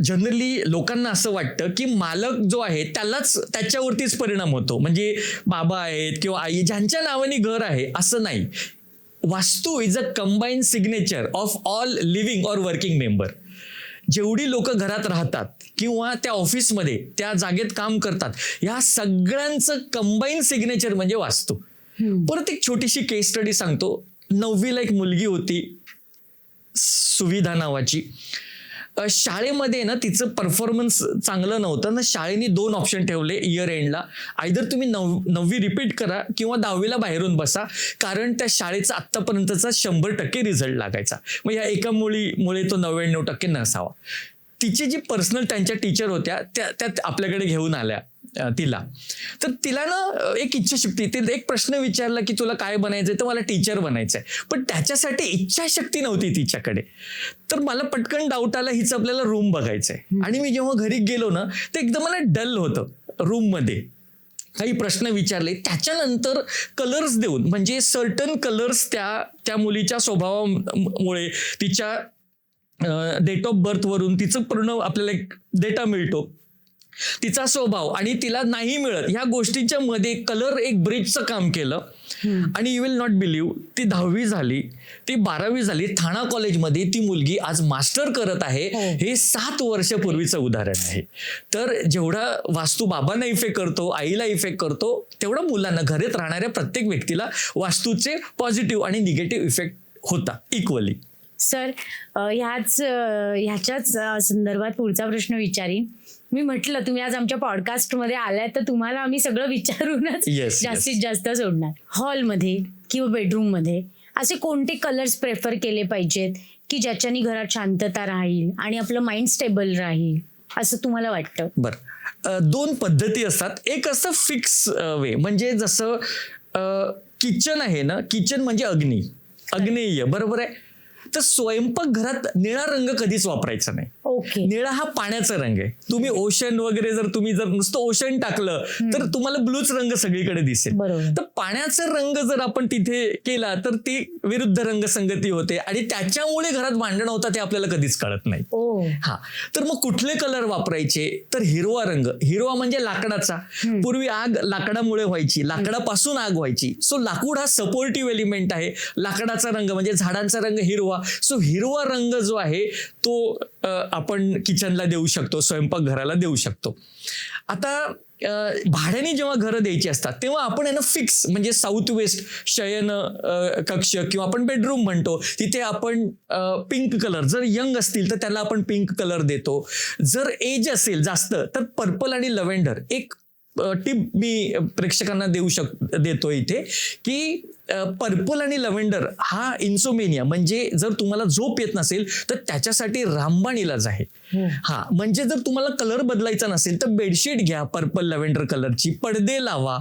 जनरली लोकांना असं वाटतं की मालक जो आहे त्याच्यावरतीच परिणाम होतो, म्हणजे बाबा आहेत किंवा आई ज्यांच्या नावाने घर आहे असं नाही. Vastu is a combined signature of all living or working member. जेवढी लोक घरात राहतात किंवा त्या ऑफिसमध्ये त्या जागेत काम करतात, या सगळ्यांचं कंबाईन सिग्नेचर म्हणजे वास्तू. परत एक छोटीशी केस स्टडी सांगतो. 9वीला एक मुलगी होती, सुविधा नावाची. शाळेमध्ये ना तिचं परफॉर्मन्स चांगलं नव्हतं ना, शाळेने 2 ऑप्शन ठेवले इयर एंडला, आयदर तुम्ही 9वी रिपीट करा किंवा 10वीला बाहेरून बसा, कारण त्या शाळेचा आत्तापर्यंतचा 100% रिझल्ट लागायचा. मग या एका मुळे तो 99% नसावा. तिची जी पर्सनल त्यांच्या टीचर होत्या त्या आपल्याकडे घेऊन आल्या तिला. तर तिला ना एक इच्छाशक्ती, ते एक प्रश्न विचारला की तुला काय बनायचंय, तर मला टीचर बनायचंय. पण त्याच्यासाठी इच्छाशक्ती नव्हती तिच्याकडे. तर मला पटकन डाऊट आला, हिचं आपल्याला रूम बघायचंय. आणि मी जेव्हा घरी गेलो ना ते एकदम मला डल होतं रूममध्ये. काही प्रश्न विचारले, त्याच्यानंतर कलर्स देऊन, म्हणजे सर्टन कलर्स त्या मुलीच्या स्वभावामुळे, तिच्या डेट ऑफ बर्थ वरून तिचं पूर्ण आपल्याला एक डेटा मिळतो, तिचा स्वभाव, आणि तिला नाही मिळत ह्या गोष्टींच्या मध्ये कलर एक ब्रिजचं काम केलं. आणि यू विल नॉट बिलीव्ह, ती 10वी झाली, ती 12वी झाली, ठाणा कॉलेजमध्ये ती मुलगी आज मास्टर करत आहे. हे 7 वर्षापूर्वीचं उदाहरण आहे. तर जेवढा वास्तू बाबांना इफेक्ट करतो, आईला इफेक्ट करतो, तेवढा मुलांना, घरात राहणाऱ्या प्रत्येक व्यक्तीला वास्तूचे पॉझिटिव्ह आणि निगेटिव्ह इफेक्ट होता इक्वली. सर, ह्याच्याच संदर्भात पुढचा प्रश्न विचारीन. मी म्हटलं तुम्ही आज आमच्या पॉडकास्टमध्ये आलाय तर तुम्हाला आम्ही सगळं विचारूनच जास्तीत जास्त सोडणार. हॉलमध्ये किंवा बेडरूममध्ये असे कोणते कलर्स प्रेफर केले पाहिजेत की ज्याच्याने घरात शांतता राहील आणि आपलं माइंड स्टेबल राहील? असं तुम्हाला वाटतं? बरं, दोन पद्धती असतात. एक असं फिक्स वे, म्हणजे जसं किचन आहे ना, किचन म्हणजे अग्नेय, बरोबर आहे. तर स्वयंपाकघरात निळा रंग कधीच वापरायचा नाही. ओके. निळा हा पाण्याचा रंग आहे. तुम्ही ओशन वगैरे तुम्ही जर नुसतं ओशन टाकलं तर तुम्हाला ब्लूच रंग सगळीकडे दिसेल. बरोबर. तर पाण्याचा रंग जर आपण तिथे केला तर ती विरुद्ध रंगसंगती होते आणि त्याच्यामुळे घरात भांडण होतात हे आपल्याला कधीच कळत नाही. हा, तर मग कुठले कलर वापरायचे? तर हिरवा रंग. हिरवा म्हणजे लाकडाचा. पूर्वी आग लाकडामुळे व्हायची, लाकडापासून आग व्हायची. सो लाकूड हा सपोर्टिव्ह एलिमेंट आहे. लाकडाचा रंग म्हणजे झाडांचा रंग हिरवा. सो हिरवा रंग जो आहे तो आपण किचनला देऊ शकतो, स्वयंपाकघराला देऊ शकतो. आता भाड्याने जेव्हा घरं द्यायची असतात तेव्हा आपण आहे ना फिक्स, म्हणजे साऊथ वेस्ट शयन कक्ष किंवा आपण बेडरूम म्हणतो, तिथे आपण पिंक कलर, जर यंग असतील तर त्याला आपण पिंक कलर देतो. जर एज असेल जास्त तर पर्पल आणि लव्हेंडर. एक टिप मी प्रेक्षकांना देतो इथे की पर्पल आणि लव्हेंडर हा इन्सोमेनिया, म्हणजे जर तुम्हाला झोप येत नसेल तर त्याच्यासाठी रामबाण इलाज आहे. हा, म्हणजे जर तुम्हाला कलर बदलायचा नसेल तर बेडशीट घ्या पर्पल लव्हेंडर कलरची, पडदे लावा,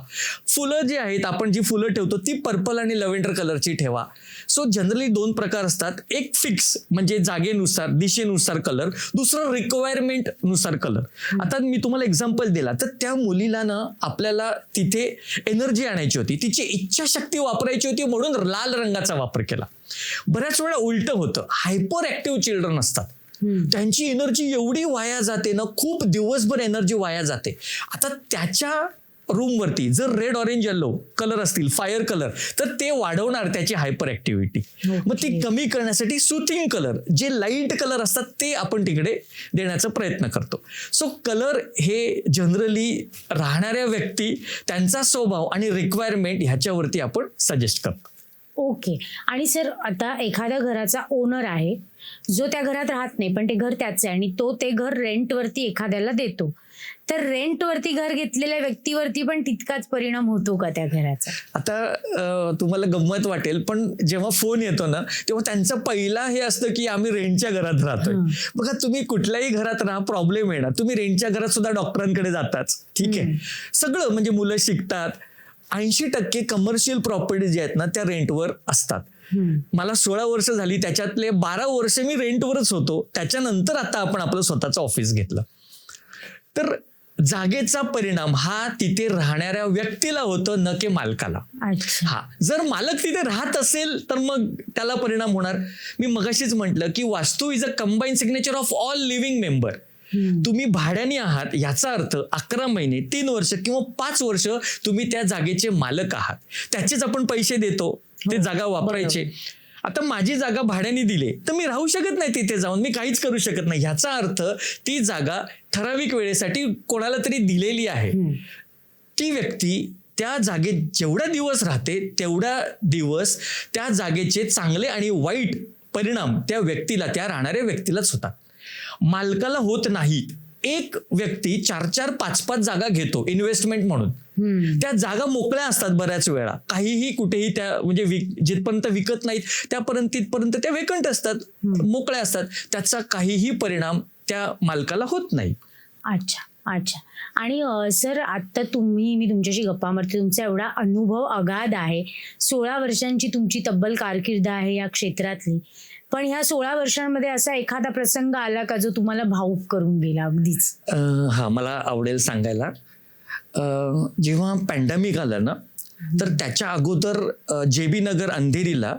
फुलं जी आहेत आपण जी फुलं ठेवतो ती पर्पल आणि लव्हेंडर कलरची ठेवा. सो जनरली दोन प्रकार असतात. एक फिक्स म्हणजे जागेनुसार दिशेनुसार कलर, दुसरं रिक्वायरमेंट नुसार कलर. आता मी तुम्हाला एक्झाम्पल दिला तर त्या मुलीला ना आपल्याला तिथे एनर्जी आणायची होती, तिची इच्छाशक्ती वापरायची होती, म्हणून लाल रंगाचा वापर केला. बऱ्याच वेळा उलट होतं, हायपर ऍक्टिव्ह चिल्ड्रन असतात, त्यांची एनर्जी एवढी वाया जाते ना, खूप दिवसभर एनर्जी वाया जाते. आता त्याच्या रूमवरती जर रेड ऑरेंज येलो कलर असतील, फायर कलर, तर ते वाढवणार त्याची हायपर ऍक्टिव्हिटी. मग ती कमी करण्यासाठी सुथिंग कलर, जे लाईट कलर असतात ते आपण तिकडे देण्याचा प्रयत्न करतो. सो कलर हे जनरली राहणाऱ्या व्यक्ती, त्यांचा स्वभाव आणि रिक्वायरमेंट ह्याच्यावरती आपण सजेस्ट करतो. ओके. आणि सर, आता एखाद्या घराचा ओनर आहे जो त्या घरात राहत नाही पण ते घर त्याचे आहे आणि तो ते घर रेंटवरती एखाद्याला देतो, तर रेंटवरती घर घेतलेल्या व्यक्तीवरती पण तितकाच परिणाम होतो का त्या घराचा? आता तुम्हाला गंमत वाटेल पण जेव्हा फोन येतो ना तेव्हा त्यांचं पहिला हे असतं की आम्ही रेंटच्या घरात राहतोय. बघा, तुम्ही कुठल्याही घरात राहा, प्रॉब्लेम येणार. तुम्ही रेंटच्या घरात सुद्धा डॉक्टरांकडे जाताच, ठीक आहे, सगळं म्हणजे मुलं शिकतात. 80% कमर्शियल प्रॉपर्टी ज्या आहेत ना त्या रेंटवर असतात. मला 16 वर्ष झाली, त्याच्यातले 12 वर्ष मी रेंटवरच होतो. त्याच्यानंतर आता आपण आपलं स्वतःचं ऑफिस घेतलं. तर जागेचा परिणाम हा तिथे राहणाऱ्या व्यक्तीला होतो, न की मालकाला. हा, जर मालक तिथे राहत असेल तर मग त्याला परिणाम होणार. मी मगाशीच म्हटलं की वास्तू is a combine signature of all living member. तुम्ही भाड्याने आहात याचा अर्थ 11 महिने, 3 वर्ष किंवा 5 वर्ष तुम्ही त्या जागेचे मालक आहात. त्याचेच आपण पैसे देतो, ते जागा वापरायचे. आता माझी जागा भाड्याने दिली तर मी राहू शकत नाही तिथे जाऊन, मी काहीच करू शकत नाही. ह्याचा अर्थ ती जागा ठराविक वेळेसाठी कोणाला तरी दिलेली आहे. ती व्यक्ती त्या जागेत जेवढा दिवस राहते तेवढा दिवस त्या जागेचे चांगले आणि वाईट परिणाम त्या व्यक्तीला, त्या राहणाऱ्या व्यक्तीलाच होतात, मालकाला होत नाही. एक व्यक्ती 4-4, 5-5 जागा घेतो इन्व्हेस्टमेंट म्हणून. त्या जागा मोकळ्या असतात बऱ्याच वेळा, काहीही कुठेही त्या म्हणजे जिथपर्यंत विकत नाहीत तिथपर्यंत त्या वेकंट असतात, मोकळ्या असतात. त्याचा काहीही परिणाम त्या मालकाला होत नाही. अच्छा. आणि सर, आता मी तुमच्याशी गप्पा मारते, तुमचा एवढा अनुभव अगाध आहे, 16 वर्षांची तुमची तब्बल कारकीर्द आहे या क्षेत्रातली. पण ह्या 16 वर्षांमध्ये असा एखादा प्रसंग आला का जो तुम्हाला भावुक करून गेला अगदीच? हा, मला आवडेल सांगायला. जेव्हा पॅन्डेमिक आलं ना तर त्याच्या अगोदर JB नगर अंधेरीला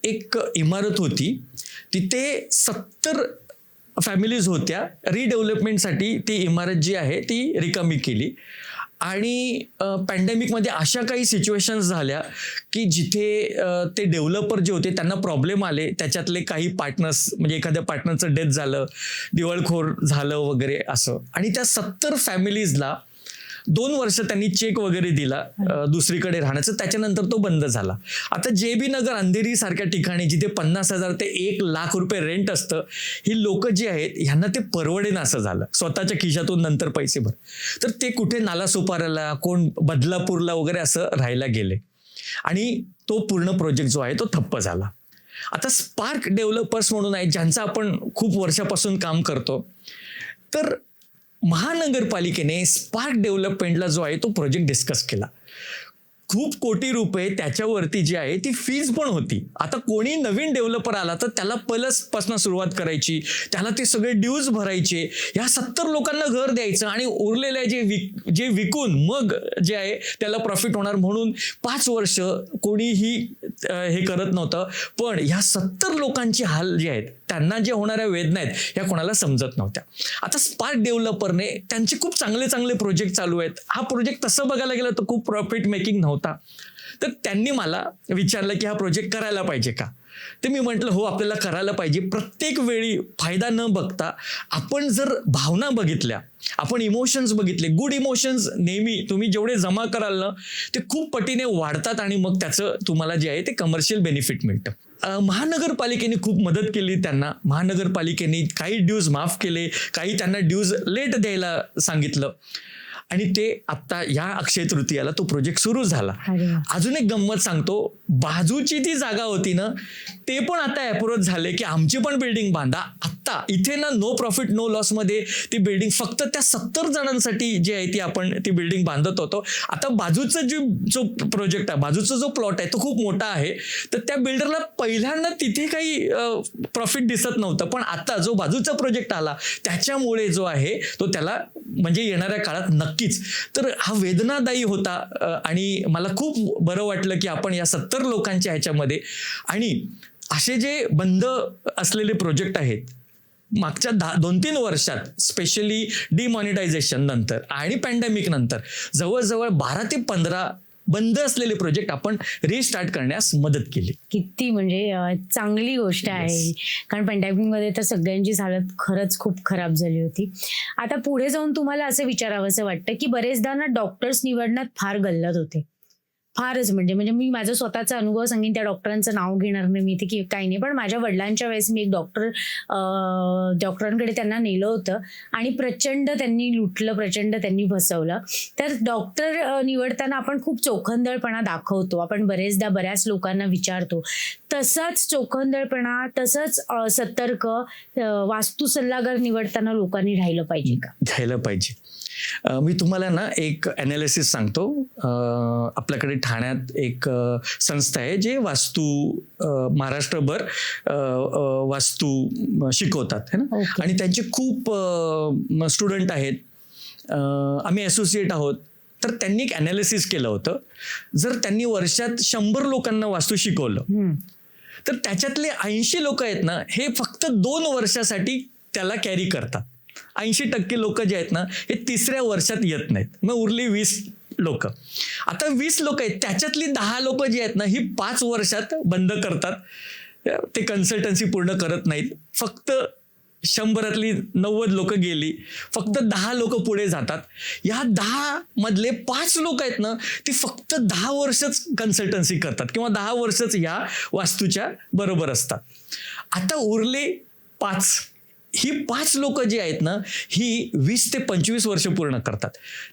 एक इमारत होती, तिथे 70 फॅमिलीज होत्या. रिडेव्हलपमेंटसाठी ती इमारत जी आहे ती रिकामी केली. आणि पॅन्डेमिकमध्ये अशा काही सिच्युएशन्स झाल्या की जिथे ते डेव्हलपर जे होते त्यांना प्रॉब्लेम आले. त्याच्यातले काही पार्टनर्स, म्हणजे एखाद्या पार्टनरचं डेथ झालं, दिवाळखोर झालं वगैरे असं. आणि त्या 70 फॅमिलीजला 2 वर्ष त्यांनी चेक वगैरे दिला दुसरीकडे राहण्याचं, त्याच्यानंतर तो बंद झाला. आता JB नगर अंधेरी सारख्या ठिकाणी जिथे 50,000 ते 1,00,000 रुपये रेंट असतं, ही लोक जी आहेत ह्यांना ते परवडेन असं झालं, स्वतःच्या खिशातून नंतर पैसे भर. तर ते कुठे नालासोपाऱ्याला, कोण बदलापूरला वगैरे असं राहायला गेले आणि तो पूर्ण प्रोजेक्ट जो आहे तो ठप्प झाला. आता स्पार्क डेव्हलपर्स म्हणून आहेत ज्यांचं आपण खूप वर्षापासून काम करतो. तर महानगरपालिकेने स्पार्क डेव्हलपमेंटला जो आहे तो प्रोजेक्ट डिस्कस केला. खूप कोटी रुपये त्याच्यावरती जी आहे ती फीज पण होती. आता कोणी नवीन डेव्हलपर आला तर त्याला पहिल्यापासून सुरुवात करायची, त्याला ते सगळे ड्यूज भरायचे, या 70 लोकांना घर द्यायचं आणि उरलेल्या जे विकून मग जे आहे त्याला प्रॉफिट होणार म्हणून 5 वर्ष कोणीही हे करत नव्हतं. पण ह्या 70 लोकांची हाल जे आहेत, त्यांना जे होणाऱ्या वेदना आहेत ह्या कोणाला समजत नव्हत्या. आता स्पार्क डेव्हलपरने त्यांचे खूप चांगले चांगले प्रोजेक्ट चालू आहेत. हा प्रोजेक्ट तसं बघायला गेलं तर खूप प्रॉफिट मेकिंग नव्हता. तर त्यांनी मला विचारलं की हा प्रोजेक्ट करायला पाहिजे का. तर मी म्हटलं हो, आपल्याला करायला पाहिजे. प्रत्येक वेळी फायदा न बघता आपण जर भावना बघितल्या, आपण इमोशन्स बघितले, गुड इमोशन्स नेहमी तुम्ही जेवढे जमा कराल ना ते खूप पटीने वाढतात आणि मग त्याचं तुम्हाला जे आहे ते कमर्शियल बेनिफिट मिळतं. महानगरपालिकेने खूप मदत केली त्यांना. महानगरपालिकेने काही ड्यूज माफ केले, काही त्यांना ड्यूज लेट द्यायला सांगितलं आणि ते आत्ता या अक्षय तृतीयाला तो प्रोजेक्ट सुरू झाला. अजून एक गंमत सांगतो, बाजूची ती जागा होती ना ते पण आता अप्रोच झाले की आमची पण बिल्डिंग बांधा. आत्ता इथे ना नो प्रॉफिट नो लॉस मध्ये ती बिल्डिंग फक्त त्या 70 जणांसाठी जी आहे ती आपण ती बिल्डिंग बांधत होतो. आता बाजूचा जो प्रोजेक्ट आहे, बाजूचा जो प्लॉट आहे तो खूप मोठा आहे. तर त्या बिल्डरला पहिल्यांदा तिथे काही प्रॉफिट दिसत नव्हतं, पण आता जो बाजूचा प्रोजेक्ट आला त्याच्यामुळे जो आहे तो त्याला म्हणजे येणाऱ्या काळात नक्कीच. तर हा वेदनादायी होता आणि मला खूप बरं वाटलं की आपण या 70 लोकांच्या ह्याच्यामध्ये, आणि असे जे बंद असलेले प्रोजेक्ट आहेत मागच्या 2-3 वर्षात, स्पेशली डिमॉनिटायझेशन नंतर आणि पॅन्डेमिक नंतर जवळजवळ 12 ते 15 बंद असलेले प्रोजेक्ट आपण रिस्टार्ट करण्यास मदत केली. किती म्हणजे चांगली गोष्ट आहे. कारण पॅन्डेमिकमध्ये तर सगळ्यांचीच हालत खरंच खूप खराब झाली होती. आता पुढे जाऊन तुम्हाला असं विचारावंसं वाटतं की बरेचदा ना डॉक्टर्स निवडण्यात फार गल्लत होते. फारच म्हणजे म्हणजे मी माझा स्वतःचा अनुभव सांगेन. त्या डॉक्टरांचं नाव घेणार नाही मी इथे की काही नाही, पण माझ्या वडिलांच्या वेळेस मी एक डॉक्टरांकडे त्यांना नेलं होतं आणि प्रचंड त्यांनी लुटलं, प्रचंड त्यांनी फसवलं. तर डॉक्टर निवडताना आपण खूप चोखंदळपणा दाखवतो, आपण बरेचदा बऱ्याच लोकांना विचारतो. तसंच चोखंदळपणा, तसंच सतर्क वास्तू सल्लागार निवडताना लोकांनी राहिलं पाहिजे का? घ्यायला पाहिजे. मी तुम्हाला ना एक अनालिसिस सांगतो. आपल्याकडे ठाण्यात एक संस्था आहे जे वास्तू महाराष्ट्रभर वास्तू शिकवतात है ना. आणि त्यांचे खूप स्टुडंट आहेत. आम्ही असोसिएट आहोत. तर त्यांनी एक अनालिसिस केलं होतं. जर त्यांनी वर्षात 100 लोकांना वास्तू शिकवलं तर त्याच्यातले 80 लोक आहेत ना हे फक्त 2 वर्षासाठी त्याला कॅरी करतात. 80% लोक जे आहेत ना हे 3ऱ्या वर्षात येत नाहीत. मग उरली 20 लोक. आता 20 लोक आहेत, त्याच्यातली 10 लोक जी आहेत ना ही 5 वर्षात बंद करतात. ते कन्सल्टन्सी पूर्ण करत नाहीत. फक्त 100तली 90 लोक गेली, फक्त 10 लोक पुढे जातात. या 10 मधले 5 लोक आहेत ना ती फक्त 10 वर्षच कन्सल्टन्सी करतात किंवा 10 वर्षच या वास्तूच्या बरोबर असतात. आता उरले 5. ही 5 लोक जी आहेत ना ही 20 ते 25 वर्ष पूर्ण करतात.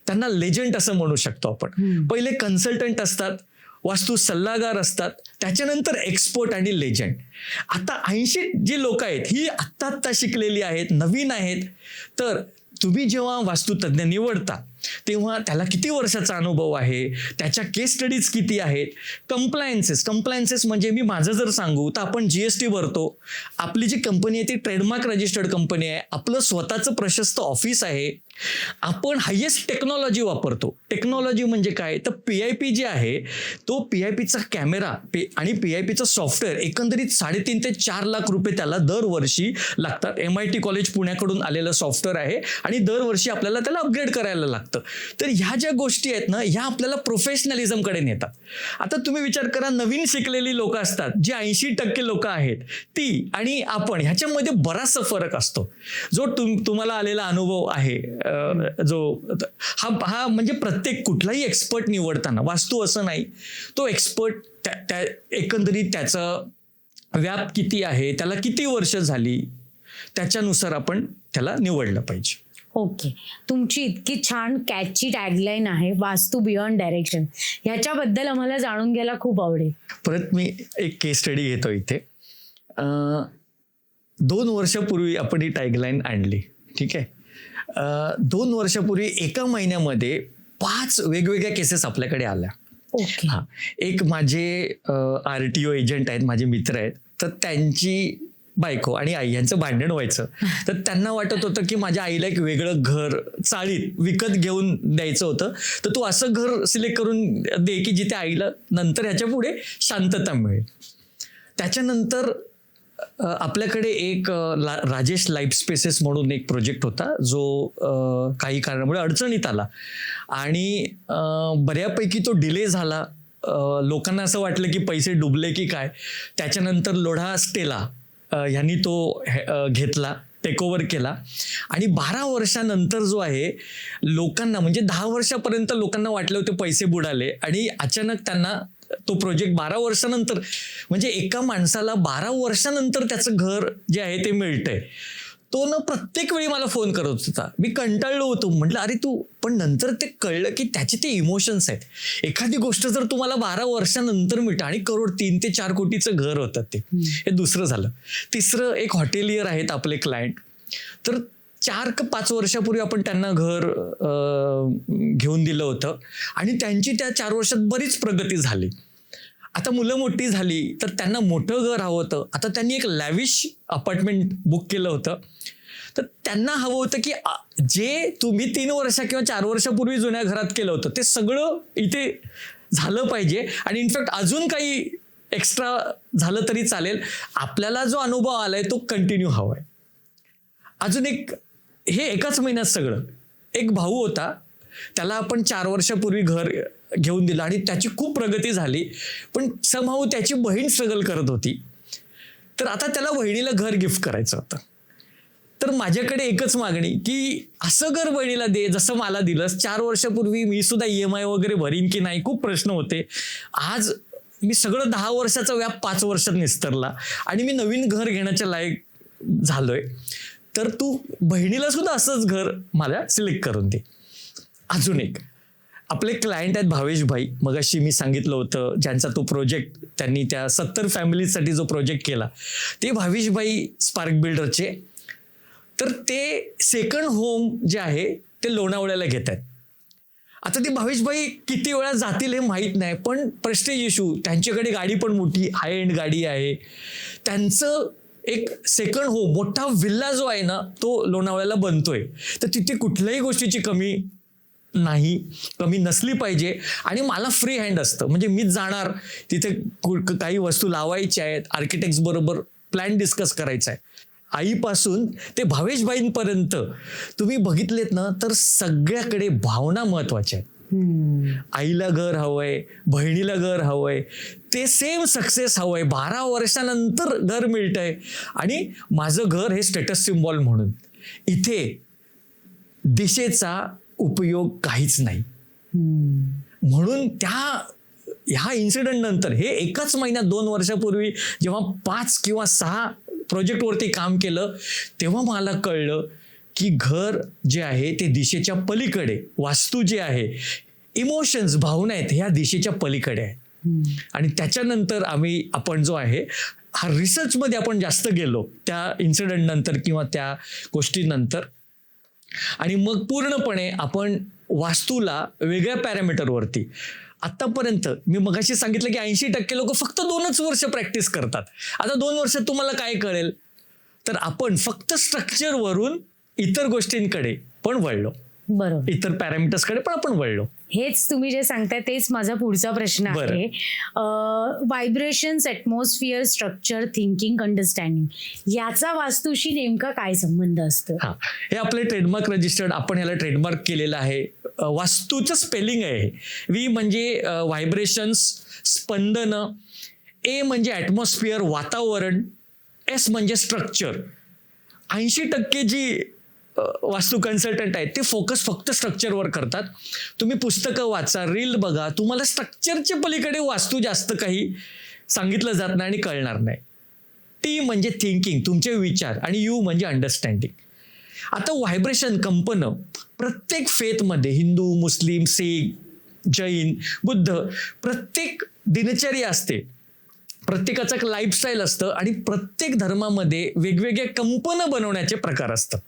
त्यांना लेजंड असं म्हणू शकतो आपण. पहिले कन्सल्टंट असतात, वास्तू सल्लागार असतात, त्याच्यानंतर एक्सपर्ट आणि लेजंड. आता 80 जी लोक आहेत ही आत्ता शिकलेली आहेत, नवीन आहेत. तर तुम्ही जेव्हा वास्तुतज्ञ निवडता तेव्हा त्याला किती वर्षाचा अनुभव आहे, त्याच्या केस स्टडीज किती आहेत, कंप्लायन्सेस म्हणजे मी माझं जर सांगू तर आपण GST भरतो, आपली जी कंपनी आहे ती ट्रेडमार्क रजिस्टर्ड कंपनी आहे, आपलं स्वतःचं प्रशस्त ऑफिस आहे, आपण हायेस्ट टेक्नॉलॉजी वापरतो. टेक्नॉलॉजी म्हणजे काय तर PIP जे आहे तो PIPचा कॅमेरा आणि PIPचं सॉफ्टवेअर एकंदरीत 3.5 ते 4 लाख रुपये त्याला दरवर्षी लागतात. MIT कॉलेज पुण्याकडून आलेलं सॉफ्टवेअर आहे आणि दरवर्षी आपल्याला त्याला अपग्रेड करायला लागतं. तर ह्या ज्या गोष्टी आहेत ना ह्या आपल्याला प्रोफेशनलिझमकडे नेतात. आता तुम्ही विचार करा, नवीन शिकलेली लोक असतात जी 80% लोक आहेत ती आणि आपण ह्याच्यामध्ये बराचसा फरक असतो. जो तुम्हाला आलेला अनुभव आहे जो हा म्हणजे प्रत्येक कुठलाही एक्सपर्ट निवडताना वास्तू असं नाही, तो एक्सपर्ट त्या एकंदरीत त्याचं व्याप किती आहे, त्याला किती वर्ष झाली, त्याच्यानुसार आपण त्याला निवडलं पाहिजे. ओके, तुमची इतकी छान कॅची टॅगलाईन आहे वास्तू बियॉन्ड डायरेक्शन, ह्याच्याबद्दल आम्हाला जाणून घ्यायला खूप आवडेल. परत मी एक केस स्टडी घेतो इथे. 2 वर्षापूर्वी आपण ही टॅगलाईन आणली, ठीक आहे. 2 वर्षापूर्वी एका महिन्यामध्ये 5 वेगवेगळ्या केसेस आपल्याकडे आल्या. ओके. हा, एक माझे RTO एजंट आहेत, माझे मित्र आहेत, तर त्यांची बायको आणि आई यांचं भांडण व्हायचं. तर त्यांना वाटत होतं की माझ्या आईला एक वेगळं घर चाळीत विकत घेऊन द्यायचं होतं, तर तू असं घर सिलेक्ट करून दे की जिथे आईला नंतर ह्याच्या पुढे शांतता मिळेल. त्याच्यानंतर आपल्याकडे एक राजेश लाईफ स्पेसेस म्हणून एक प्रोजेक्ट होता, जो काही कारणामुळे अडचणीत आला आणि बऱ्यापैकी तो डिले झाला. लोकांना असं वाटलं की पैसे डुबले की काय. त्याच्यानंतर लोढा स्टेला ह्यांनी तो घेतला, टेकओव्हर केला आणि 12 वर्षानंतर जो आहे लोकांना, म्हणजे 10 वर्षापर्यंत लोकांना वाटले होते पैसे बुडाले आणि अचानक त्यांना तो प्रोजेक्ट 12 वर्षानंतर, म्हणजे एका माणसाला 12 वर्षानंतर त्याचं घर जे आहे ते मिळतंय. तो ना प्रत्येक वेळी मला फोन करत होता. मी कंटाळलो होतो. म्हटलं अरे तू, पण नंतर ते कळलं की त्याचे ते इमोशन्स आहेत. एखादी गोष्ट जर तुम्हाला 12 वर्षानंतर मिळतं आणि 3 ते 4 कोटीचं घर होतं ते. हे दुसरं झालं. तिसरं, एक हॉटेलियर आहेत आपले क्लायंट. तर 4 का 5 वर्षापूर्वी आपण त्यांना घर घेऊन दिलं होतं आणि त्यांची त्या 4 वर्षात बरीच प्रगती झाली. आता मुलं मोठी झाली तर त्यांना मोठं घर हवं होतं. आता त्यांनी एक लॅविश अपार्टमेंट बुक केलं होतं. तर त्यांना हवं होतं की जे तुम्ही 3 वर्ष किंवा 4 वर्षापूर्वी जुन्या घरात केलं होतं ते सगळं इथे झालं पाहिजे आणि इनफॅक्ट अजून काही एक्स्ट्रा झालं तरी चालेल. आपल्याला जो अनुभव आलाय तो कंटिन्यू हवाय. अजून एक, हे एकाच महिन्यात सगळं. एक भाऊ होता, त्याला आपण 4 वर्षापूर्वी घर घेऊन दिलं आणि त्याची खूप प्रगती झाली, पण समहाऊ त्याची बहीण स्ट्रगल करत होती. तर आता त्याला बहिणीला घर गिफ्ट करायचं होतं. तर माझ्याकडे एकच मागणी की असं घर बहिणीला दे जसं मला दिलंस. 4 वर्षापूर्वी मी सुद्धा EMI वगैरे भरीन की नाही खूप प्रश्न होते. आज मी सगळं 10 वर्षाचा व्याप 5 वर्षात निस्तरला आणि मी नवीन घर घेण्याच्या लायक झालोय. तर तू बहिणीला सुद्धा असंच घर मला सिलेक्ट करून दे. अजून एक आपले क्लायंट आहेत भावेश भाई, मगाशी मी सांगितलं होतं, ज्यांचा तो प्रोजेक्ट त्यांनी त्या 70 फॅमिलीजसाठी जो प्रोजेक्ट केला, ते भावेश भाई स्पार्क बिल्डरचे. तर ते सेकंड होम जे आहे ते लोणावळ्याला घेत आहेत. आता ते भावेश भाई किती वेळा जातील हे माहीत नाही, पण प्रेस्टिज इश्यू, त्यांच्याकडे गाडी पण मोठी हाय एंड गाडी आहे. त्यांचं एक सेकंड होम, मोठा विल्ला जो आहे ना तो लोणावळ्याला बनतोय. तर तिथे कुठल्याही गोष्टीची कमी नसली पाहिजे आणि मला फ्री हँड असतं. म्हणजे मीच जाणार तिथे, काही वस्तू लावायच्या आहेत, आर्किटेक्ट्स बरोबर प्लॅन डिस्कस करायचा आहे. आईपासून ते भावेशबाईंपर्यंत तुम्ही बघितलेत ना तर सगळ्याकडे भावना महत्वाच्या आहेत. आईला घर हवंय, बहिणीला घर हवंय, ते सेम सक्सेस हवंय. 12 वर्षानंतर घर मिळतंय आणि माझं घर हे स्टेटस सिम्बॉल म्हणून. इथे दिशेचा उपयोग काहीच नाही. म्हणून ह्या इन्सिडेंट नंतर, हे एकाच महिन्यात 2 वर्षापूर्वी जेव्हा 5 किंवा 6 प्रोजेक्टवरती काम केलं, तेव्हा मला कळलं की घर जे आहे ते दिशेच्या पलीकडे, वास्तू जे आहे, इमोशन्स, भावना आहेत, ह्या दिशेच्या पलीकडे आहे. आणि त्याच्यानंतर आपण जो आहे हा रिसर्चमध्ये आपण जास्त गेलो त्या इन्सिडेंट नंतर किंवा त्या गोष्टीनंतर. आणि मग पूर्णपणे आपण वास्तूला वेगळ्या पॅरामीटरवरती, आतापर्यंत मी मगाशी सांगितलं की 80% लोक फक्त 2च वर्ष प्रॅक्टिस करतात. आता 2 वर्षात तुम्हाला काय कळेल? तर आपण फक्त स्ट्रक्चरवरून इतर गोष्टींकडे पण वळलो, बरोबर, इतर पॅरामीटर्सकडे पण आपण वळलो. हेच तुम्ही जे सांगताय तेच माझा पुढचा प्रश्न आहे. Vibrations, atmosphere, structure, thinking, understanding, याचा वास्तूशी नेमका काय संबंध असतो? हा, हे आपले ट्रेडमार्क रजिस्टर्ड, आपण ह्याला ट्रेडमार्क केलेलं आहे. वास्तूचं स्पेलिंग आहे. V म्हणजे व्हायब्रेशन्स, स्पंदन, A म्हणजे ॲटमॉस्फिअर, वातावरण, S म्हणजे स्ट्रक्चर. 80% जी वास्तू कन्सल्टंट आहेत ते फोकस फक्त स्ट्रक्चरवर करतात. तुम्ही पुस्तकं वाचा, रील बघा, तुम्हाला स्ट्रक्चरच्या पलीकडे वास्तू जास्त काही सांगितलं जात नाही आणि कळणार नाही. T म्हणजे थिंकिंग, तुमचे विचार, आणि U म्हणजे अंडरस्टँडिंग. आता व्हायब्रेशन, कंपनं प्रत्येक फेथमध्ये, हिंदू, मुस्लिम, सीख, जैन, बुद्ध, प्रत्येक दिनचर्या असते, प्रत्येकाचं एक लाईफस्टाईल असतं आणि प्रत्येक धर्मामध्ये वेगवेगळे कंपनं बनवण्याचे प्रकार असतात.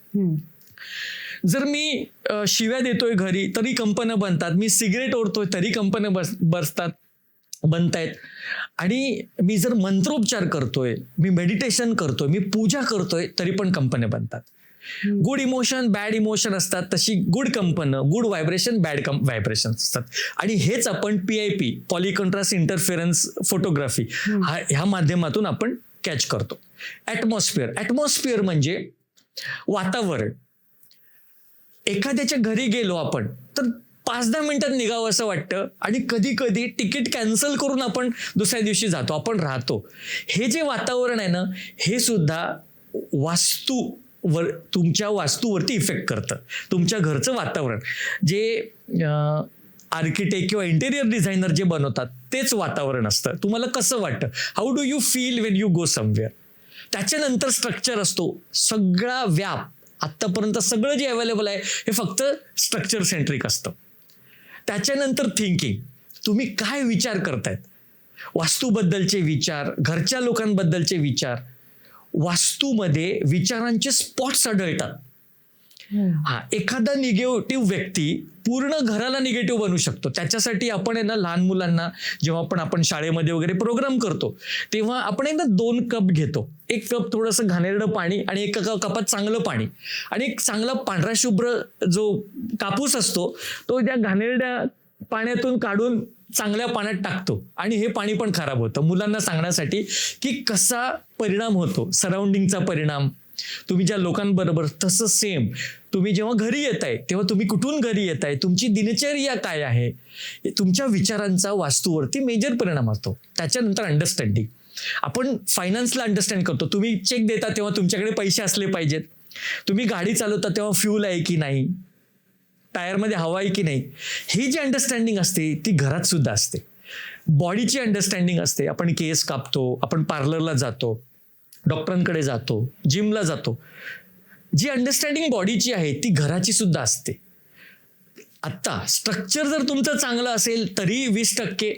जर मी शिव्या देतोय घरी तरी कंपन्या बनतात, मी सिगरेट ओढतोय तरी कंपन्या बनतायत, आणि मी जर मंत्रोपचार करतोय, मी मेडिटेशन करतोय, मी पूजा करतोय तरी पण कंपन्या बनतात. गुड इमोशन बॅड इमोशन असतात, तशी गुड कंपनं, गुड व्हायब्रेशन बॅड व्हायब्रेशन असतात. आणि हेच आपण PIP, पॉलिकॉन्ट्रास्ट इंटरफेरन्स फोटोग्राफी, ह्या माध्यमातून आपण कॅच करतो. ऍटमॉस्फिअर म्हणजे वातावरण. एखाद्याच्या घरी गेलो आपण तर 5-10 मिनिटात निघावं असं वाटतं, आणि कधी कधी तिकीट कॅन्सल करून आपण दुसऱ्या दिवशी जातो, आपण राहतो. हे जे वातावरण आहे ना, हे सुद्धा तुमच्या वास्तूवरती इफेक्ट करतं. तुमच्या घरचं वातावरण जे आर्किटेक्ट किंवा इंटेरियर डिझायनर जे बनवतात तेच वातावरण असतं. तुम्हाला कसं वाटतं, how do you feel Wien you go somewhere. त्याच्यानंतर स्ट्रक्चर असतो. सगळा व्याप आत्तापर्यंत सगळं जे अवेलेबल आहे हे फक्त स्ट्रक्चर सेंट्रिक असतं. त्याच्यानंतर थिंकिंग, तुम्ही काय विचार करतायत, वास्तूबद्दलचे विचार, घरच्या लोकांबद्दलचे विचार. वास्तूमध्ये विचारांचे स्पॉट्स आढळतात. एखादा निगेटिव्ह व्यक्ती पूर्ण घराला निगेटिव्ह बनू शकतो. त्याच्यासाठी आपण आहे ना, लहान मुलांना जेव्हा आपण शाळेमध्ये वगैरे प्रोग्राम करतो तेव्हा आपण आहे ना 2 कप घेतो. 1 कप थोडंसं घाणेरडं पाणी आणि 1 कपात चांगलं पाणी, आणि एक चांगला पांढरा शुभ्र जो कापूस असतो तो त्या घाणेरड्या पाण्यातून काढून चांगल्या पाण्यात टाकतो, आणि हे पाणी पण खराब होतं. मुलांना सांगण्यासाठी की कसा परिणाम होतो, सराउंडिंगचा परिणाम. तुम्ही ज्या लोकांबरोबर, तसं सेम तुम्ही जेव्हा घरी येताय तेव्हा तुम्ही कुठून घरी येताय, तुमची दिनचर्या काय आहे, तुमच्या विचारांचा वास्तूवरती मेजर परिणाम असतो. त्याच्यानंतर अंडरस्टँडिंग, आपण फायनान्सला अंडरस्टँड करतो. तुम्ही चेक देता तेव्हा तुमच्याकडे पैसे असले पाहिजेत. तुम्ही गाडी चालवता तेव्हा फ्यूल आहे की नाही, टायरमध्ये हवा आहे की नाही, ही जी अंडरस्टँडिंग असते ती घरात सुद्धा असते. बॉडीची अंडरस्टँडिंग असते. आपण केस कापतो, आपण पार्लरला जातो, डॉक्टरांकडे जातो, जिमला जातो. जी अंडरस्टँडिंग बॉडीची आहे ती घराची सुद्धा असते. आत्ता स्ट्रक्चर जर तुमचं चांगलं असेल तरी 20%,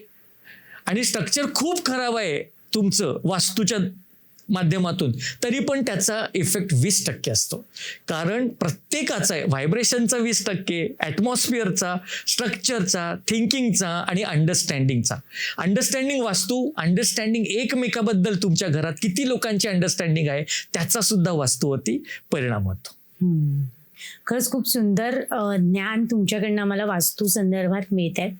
आणि स्ट्रक्चर खूप खराब आहे तुमचं वास्तूच्या माध्यमातून तरी पण त्याचा इफेक्ट 20% असतो. कारण प्रत्येकाचा आहे, व्हायब्रेशनचा 20%, ॲटमॉस्फिअरचा, स्ट्रक्चरचा, थिंकिंगचा आणि अंडरस्टँडिंगचा. अंडरस्टँडिंग वास्तू, अंडरस्टँडिंग एकमेकाबद्दल तुमच्या घरात किती लोकांची अंडरस्टँडिंग आहे त्याचा सुद्धा वास्तूवरती परिणाम होतो. खरंच खूप सुंदर ज्ञान तुमच्याकडनं आम्हाला वास्तू संदर्भात मिळत आहे.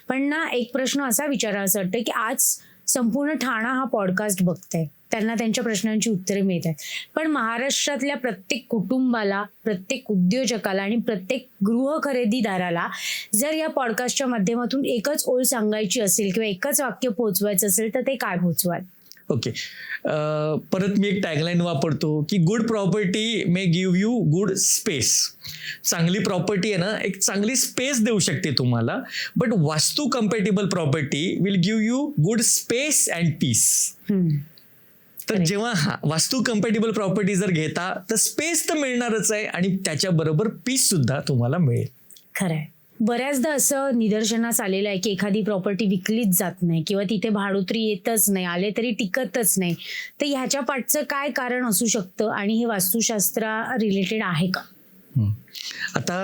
पण ना, एक प्रश्न असा विचारायचा वाटतं की आज संपूर्ण ठाणा हा पॉडकास्ट बघताय, त्यांना त्यांच्या प्रश्नांची उत्तरे मिळत आहेत. पण महाराष्ट्रातल्या प्रत्येक कुटुंबाला, प्रत्येक उद्योजकाला आणि प्रत्येक गृह खरेदीदाराला जर या पॉडकास्टच्या माध्यमातून एकच ओळ सांगायची असेल किंवा एकच वाक्य पोहोचवायचं असेल तर ते काय पोहोचवाल? ओके, परत मी एक टॅगलाईन वापरतो की good property may give you good space. चांगली प्रॉपर्टी आहे ना, एक चांगली स्पेस देऊ शकते तुम्हाला, बट वास्तू compatible property will give you good space and peace. तर जेव्हा वास्तू कम्पॅटेबल प्रॉपर्टी जर घेता तर स्पेस तर मिळणारच आहे, आणि त्याच्याबरोबर पीस सुद्धा तुम्हाला मिळेल. खरंय. बऱ्याचदा असं निदर्शनास आलेलं आहे की एखादी प्रॉपर्टी विकलीच जात नाही किंवा तिथे भाडोत्री येतच नाही, आले तरी टिकतच नाही. तर ह्याच्या पाठचं काय कारण असू शकतं, आणि हे वास्तुशास्त्रा रिलेटेड आहे का? आता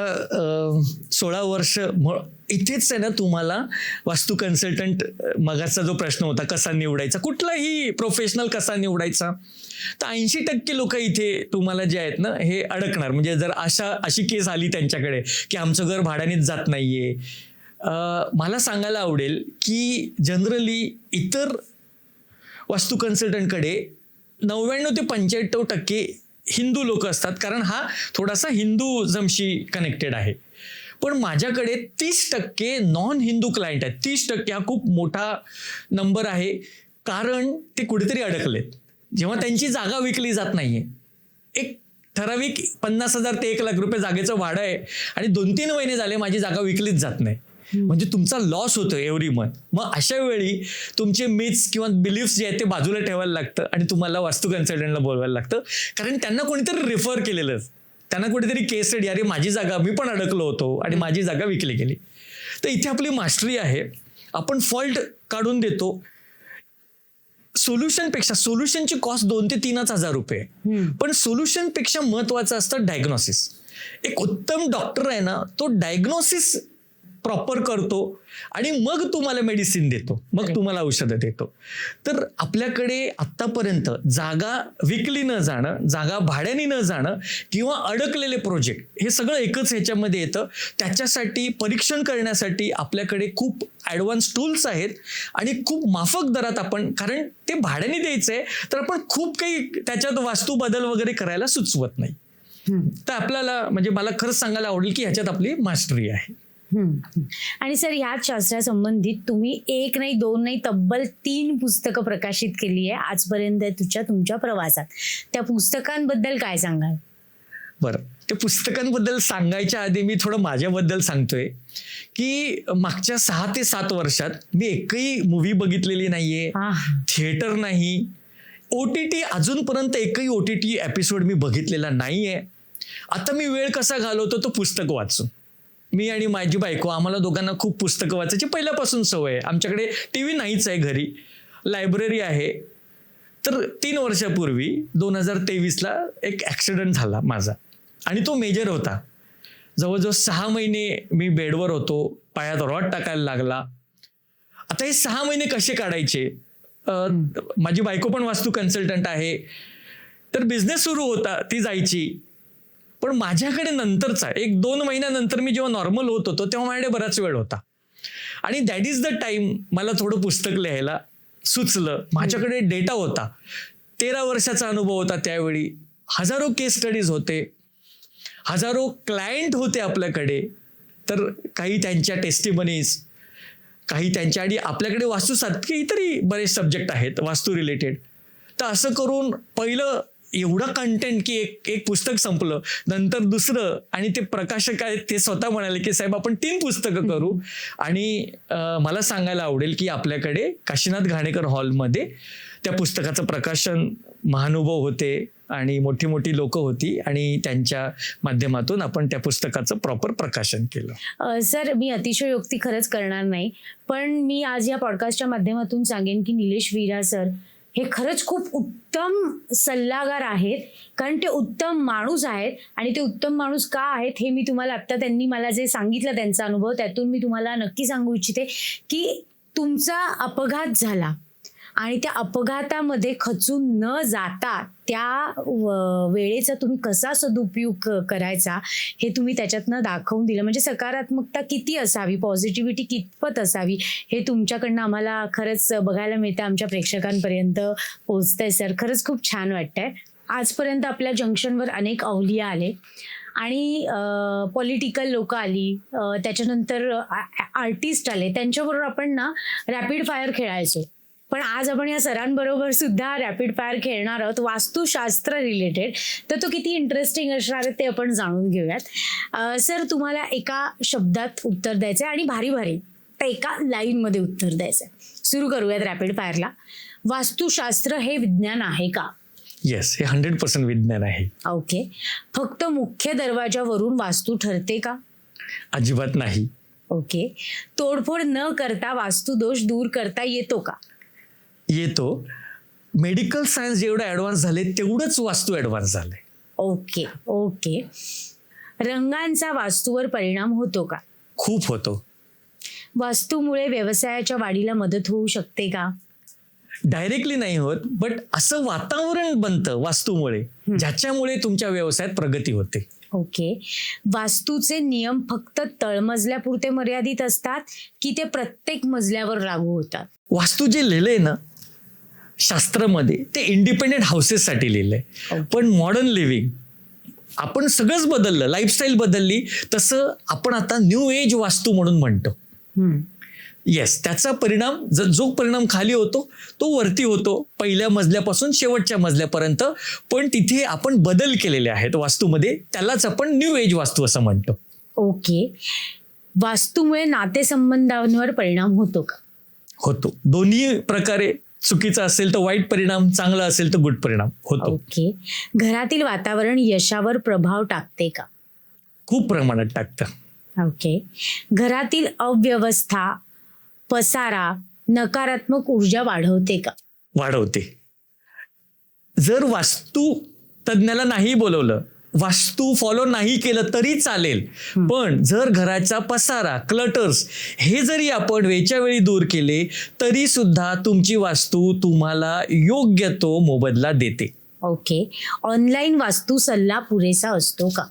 16 वर्ष इथेच आहे ना, तुम्हाला वास्तू कन्सल्टंट, मगाचा जो प्रश्न होता कसा निवडायचा, कुठलाही प्रोफेशनल कसा निवडायचा, तर 80% लोक इथे तुम्हाला जे आहेत ना हे अडकणार. म्हणजे जर अशी केस आली त्यांच्याकडे की आमचं घर भाड्यानेच जात नाहीये, मला सांगायला आवडेल की जनरली इतर वास्तू कन्सल्टंटकडे 99 ते 95% हिंदू लोक असतात, कारण हा थोडासा हिंदूजमशी कनेक्टेड आहे. पण माझ्याकडे 30% नॉन हिंदू क्लायंट आहेत. 30% हा खूप मोठा नंबर आहे, कारण ते कुठेतरी अडकलेत. जेव्हा त्यांची जागा विकली जात नाहीये, एक ठराविक 50,000 ते 1,00,000 रुपये जागेचं भाडं आहे, आणि 2-3 महिने झाले माझी जागा विकलीच जात नाही, म्हणजे तुमचा लॉस होतो एव्हरी मंथ. मग अशा वेळी तुमचे मिथ्स किंवा बिलीफ्स जे आहेत ते बाजूला ठेवायला लागतं, आणि तुम्हाला वास्तू कन्सल्टंटला बोलवायला लागतं, कारण त्यांना कोणीतरी रेफर केलेलं, त्यांना कुठेतरी केस स्टडी, अरे माझी जागा, मी पण अडकलो होतो आणि माझी जागा विकली गेली. तर इथे आपली मास्टरी आहे, आपण फॉल्ट काढून देतो. सोल्युशनची कॉस्ट 2,000 ते 3,000 रुपये, पण सोल्युशनपेक्षा महत्वाचं असतं डायग्नोसिस. एक उत्तम डॉक्टर आहे ना, तो डायग्नोसिस प्रॉपर करतो आणि मग तुम्हाला मेडिसिन देतो, मग तुम्हाला औषधं देतो. तर आपल्याकडे आत्तापर्यंत जागा विकली न जाणं, जागा भाड्याने न जाणं किंवा अडकलेले प्रोजेक्ट, हे सगळं एकच ह्याच्यामध्ये येतं. त्याच्यासाठी परीक्षण करण्यासाठी आपल्याकडे खूप ॲडव्हान्स टूल्स आहेत आणि खूप माफक दरात आपण, कारण ते भाड्याने द्यायचं आहे तर आपण खूप काही त्याच्यात वास्तू बदल वगैरे करायला सुचवत नाही. तर आपल्याला म्हणजे मला खरंच सांगायला आवडेल की ह्याच्यात आपली मास्टरी आहे. आणि सर, ह्याच शास्त्रासंबंधित तुम्ही 1 नाही 2 नाही तब्बल 3 पुस्तकं प्रकाशित केली आहे आजपर्यंत तुमच्या प्रवासात. त्या पुस्तकांबद्दल काय सांगाल? बरं, त्या पुस्तकांबद्दल सांगायच्या आधी मी थोडं माझ्याबद्दल सांगतोय की मागच्या 6 ते 7 वर्षात मी एकही मूवी बघितलेली नाहीये, थिएटर नाही, OTT अजूनपर्यंत एकही OTT एपिसोड मी बघितलेला नाहीये. आता मी वेळ कसा घालवतो तो पुस्तक वाचून. मी आणि माझी बायको, आम्हाला दोघांना खूप पुस्तकं वाचायची पहिल्यापासून सवय आहे. आमच्याकडे TV नाहीच आहे घरी, लायब्ररी आहे. तर 3 वर्षापूर्वी 2023ला एक ॲक्सिडेंट झाला माझा आणि तो मेजर होता. जवळजवळ 6 महिने मी बेडवर होतो, पायात रॉड टाकायला लागला. आता हे 6 महिने कसे काढायचे? माझी बायको पण वास्तू कन्सल्टंट आहे, तर बिझनेस सुरू होता, ती जायची. पण माझ्याकडे नंतरचा 1-2 महिन्यानंतर मी जेव्हा नॉर्मल होत होतो तेव्हा माझ्याकडे बराच वेळ होता आणि दॅट इज द टाइम मला थोडं पुस्तक लिहायला सुचलं. माझ्याकडे डेटा होता, 13 वर्षाचा अनुभव होता त्यावेळी, हजारो केस स्टडीज होते, हजारो क्लायंट होते आपल्याकडे. तर काही त्यांच्या टेस्टिमनीज, काही त्यांच्या, आणि आपल्याकडे वास्तूसारखे इतरही बरेच सब्जेक्ट आहेत वास्तू रिलेटेड. तर असं करून पहिलं एवढं कंटेंट की एक पुस्तक संपलं, नंतर दुसरं, आणि ते प्रकाशक आहेत ते स्वतः म्हणाले की साहेब आपण 3 पुस्तकं करू. आणि मला सांगायला आवडेल की आपल्याकडे काशीनाथ घाणेकर हॉलमध्ये त्या पुस्तकाचं प्रकाशन महानुभाव होते आणि मोठी मोठी लोक होती आणि त्यांच्या माध्यमातून आपण त्या पुस्तकाचं प्रॉपर प्रकाशन केलं. सर, मी अतिशयोक्ती खरंच करणार नाही, पण मी आज या पॉडकास्टच्या माध्यमातून सांगेन की निलेश वीरा सर हे खरंच खूप उत्तम सल्लागार आहेत, कारण ते उत्तम माणूस आहेत. आणि ते उत्तम माणूस का आहेत हे मी तुम्हाला आत्ता, त्यांनी मला जे सांगितलं त्यांचा अनुभव, त्यातून मी तुम्हाला नक्की सांगू इच्छिते की तुमचा अपघात झाला आणि त्या अपघातामध्ये खचून न जाता त्या वेळेचा तुम्ही कसा सदुपयोग करायचा हे तुम्ही त्याच्यातनं दाखवून दिलं. म्हणजे सकारात्मकता किती असावी, पॉझिटिव्हिटी कितपत असावी हे तुमच्याकडनं आम्हाला खरंच बघायला मिळतं, आमच्या प्रेक्षकांपर्यंत पोहोचतंय. सर, खरंच खूप छान वाटतंय. आजपर्यंत आपल्या जंक्शनवर अनेक अवलिया आले आणि पॉलिटिकल लोक आली, त्याच्यानंतर आर्टिस्ट आले, त्यांच्याबरोबर आपण ना रॅपिड फायर खेळायचो. पण आज आपण या सरांबरोबर सुद्धा रॅपिड फायर खेळणार आहोत वास्तुशास्त्र रिलेटेड. तर तो किती इंटरेस्टिंग असणार आहे ते आपण जाणून घेऊयात. सर, तुम्हाला एका शब्दात उत्तर द्यायचंय आणि भारी भारी एका लाईनमध्ये उत्तर द्यायचंय. सुरू करूयात रॅपिड फायरला. वास्तुशास्त्र हे विज्ञान आहे का? येस, हे 100% विज्ञान आहे. ओके. फक्त मुख्य दरवाजावरून वास्तू ठरते का? अजिबात नाही. ओके. तोडफोड न करता वास्तुदोष दूर करता येतो का? येतो. मेडिकल सायन्स जेवढं ॲडव्हान्स झाले तेवढंच वास्तू ॲडव्हान्स झाले. Okay okay. रंगांचा वास्तूवर परिणाम होतो का? खूप होतो. वास्तूमुळे व्यवसायाच्या वाढीला मदत होऊ शकते का? डायरेक्टली नाही होत, बट असं वातावरण बनतं वास्तूमुळे ज्याच्यामुळे तुमच्या व्यवसायात प्रगती होते. ओके. वास्तूचे नियम फक्त तळमजल्यापुरते मर्यादित असतात की ते प्रत्येक मजल्यावर लागू होतात? वास्तू जे लिहिलंय ना शास्त्रामध्ये ते इंडिपेंडेंट हाऊसेससाठी लिहिलंय. पण मॉडर्न लिव्हिंग आपण सगळंच बदललं, लाईफस्टाईल बदलली, तसं आपण आता न्यू एज वास्तू म्हणून म्हणतो. येस, त्याचा परिणाम जो परिणाम खाली होतो तो वरती होतो, पहिल्या मजल्यापासून शेवटच्या मजल्यापर्यंत. पण तिथे आपण बदल केलेले आहेत वास्तूमध्ये, त्यालाच आपण न्यू एज वास्तू असं म्हणतो. ओके. वास्तूमुळे नातेसंबंधांवर परिणाम होतो का? होतो. दोन्ही प्रकारे, चुकीचा असेल तर वाईट परिणाम, चांगला असेल तर गुड परिणाम होतो. ओके. घरातील वातावरण यशावर प्रभाव टाकते का? खूप प्रमाणात टाकतं. ओके. घरातील अव्यवस्था, पसारा नकारात्मक ऊर्जा वाढवते का? वाढवते. जर वास्तू तज्ञाला नाही बोलवलं, वास्तू फॉलो नाही केलं तरी चालेल, पण जर घराचा पसारा, क्लटर्स हे जरी आपण वेळच्या वेळी दूर केले तरी सुद्धा तुमची वास्तू तुम्हाला योग्य तो मोबदला देते. ओके. ऑनलाईन वास्तू सल्ला पुरेसा असतो का?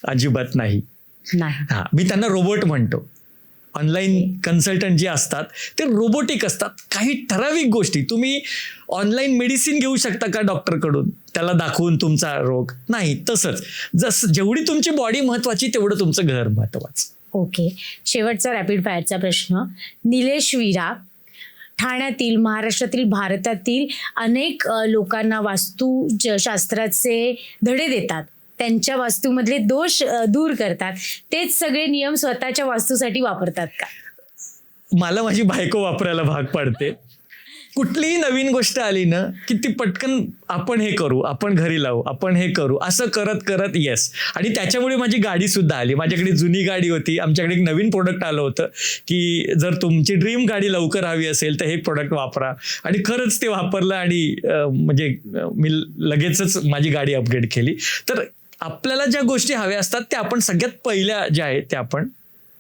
अजिबात नाही. नाही. मी त्यांना रोबोट म्हणतो. ऑनलाईन कन्सल्टंट जे असतात ते रोबोटिक असतात. काही ठराविक गोष्टी तुम्ही ऑनलाईन मेडिसिन घेऊ शकता का डॉक्टरकडून, त्याला दाखवून तुमचा रोग नाही. तसंच जेवढी तुमची बॉडी महत्वाची तेवढं तुमचं घर महत्वाचं. ओके. शेवटचा रॅपिड फायरचा प्रश्न. निलेश विरा ठाण्यातील, महाराष्ट्रातील, भारतातील अनेक लोकांना वास्तुशास्त्राचे धडे देतात, त्यांच्या वास्तूमधले दोष दूर करतात. तेच सगळे नियम स्वतःच्या वास्तूसाठी वापरतात का? मला माझी बायको वापरायला भाग पाडते. कुठलीही नवीन गोष्ट आली ना की ती पटकन आपण हे करू, आपण घरी लावू, आपण हे करू, असं करत करत येस. आणि त्याच्यामुळे माझी गाडी सुद्धा आली. माझ्याकडे जुनी गाडी होती, आमच्याकडे एक नवीन प्रोडक्ट आलं होतं की जर तुमची ड्रीम गाडी लवकर हवी असेल तर हे प्रोडक्ट वापरा. आणि खरंच ते वापरलं आणि म्हणजे मी लगेचच माझी गाडी अपग्रेड केली. तर आपल्याला ज्या गोष्टी हव्या असतात त्या आपण सगळ्यात पहिल्या ज्या आहेत त्या आपण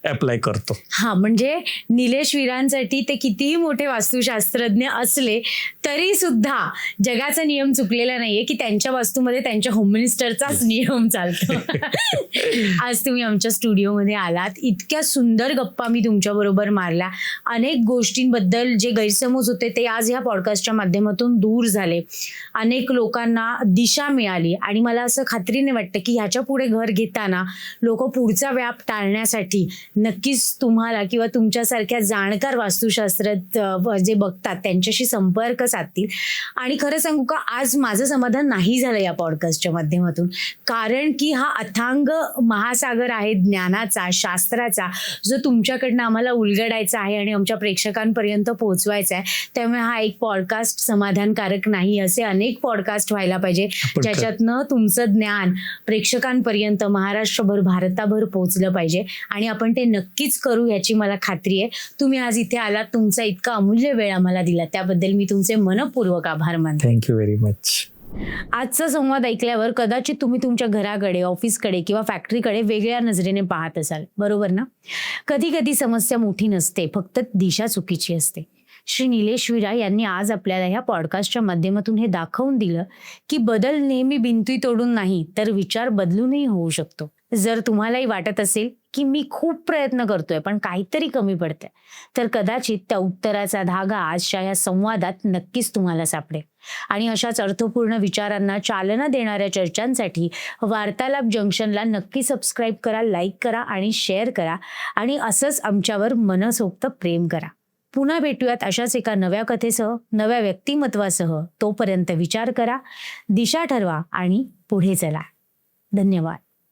अप्लाय करतो. हा, म्हणजे निलेश विरांसाठी ते कितीही मोठे वास्तुशास्त्रज्ञ असले तरी सुद्धा जगाचा नियम चुकलेला नाहीये की त्यांच्या वास्तूमध्ये त्यांच्या होम मिनिस्टरचाच नियम चालतो. आज तुम्ही आमच्या स्टुडिओमध्ये आलात, इतक्या सुंदर गप्पा मी तुमच्या बरोबर मारल्या. अनेक गोष्टींबद्दल जे गैरसमज होते ते आज ह्या पॉडकास्टच्या माध्यमातून दूर झाले. अनेक लोकांना दिशा मिळाली आणि मला असं खात्रीने वाटतं की ह्याच्या पुढे घर घेताना लोक पुढचा व्याप टाळण्यासाठी नक्कीच तुम्हाला किंवा तुमच्यासारख्या जाणकार वास्तुशास्त्र जे बघतात त्यांच्याशी संपर्क साधतील. आणि खरं सांगू का, आज माझं समाधान नाही झालं या पॉडकास्टच्या माध्यमातून, कारण की हा अथांग महासागर आहे ज्ञानाचा, शास्त्राचा, जो तुमच्याकडनं आम्हाला उलगडायचा आहे आणि आमच्या प्रेक्षकांपर्यंत पोहोचवायचा आहे. त्यामुळे हा एक पॉडकास्ट समाधानकारक नाही, असे अनेक पॉडकास्ट व्हायला पाहिजे ज्याच्यातनं तुमचं ज्ञान प्रेक्षकांपर्यंत महाराष्ट्रभर, भारताभर पोहोचलं पाहिजे. आणि आपण ते नक्कीच करू याची मला खात्री आहे. तुम्ही आज इथे आलात, तुमचा इतका अमूल्य वेळ आम्हाला दिला त्याबद्दल मी तुमचे मनपूर्वक आभार मानते. Thank you very much. आजचा संवाद ऐकल्यावर कदाचित तुम्ही तुमच्या घराकडे, ऑफिसकडे किंवा फॅक्टरीकडे वेगळ्या नजरेने पाहत असाल, बरोबर ना? कधी कधी समस्या मोठी नसते, फक्त दिशा चुकीची असते. श्री निलेश विरा यांनी आज आपल्याला ह्या पॉडकास्टच्या माध्यमातून हे दाखवून दिलं की बदल नेहमी भिंती तोडून नाही तर विचार बदलूनही होऊ शकतो. जर तुम्हालाही वाटत असेल की मी खूप प्रयत्न करतोय पण काहीतरी कमी पडतंय, तर कदाचित त्या उत्तराचा धागा आजच्या या संवादात नक्कीच तुम्हाला सापडेल. आणि अशाच अर्थपूर्ण विचारांना चालना देणाऱ्या चर्चांसाठी वार्तालाप जंक्शनला नक्की सबस्क्राईब करा, लाईक करा आणि शेअर करा. आणि असंच आमच्यावर मनसोक्त प्रेम करा. पुन्हा भेटूयात अशाच एका नव्या कथेसह, नव्या व्यक्तिमत्वासह. तोपर्यंत विचार करा, दिशा ठरवा आणि पुढे चला. धन्यवाद.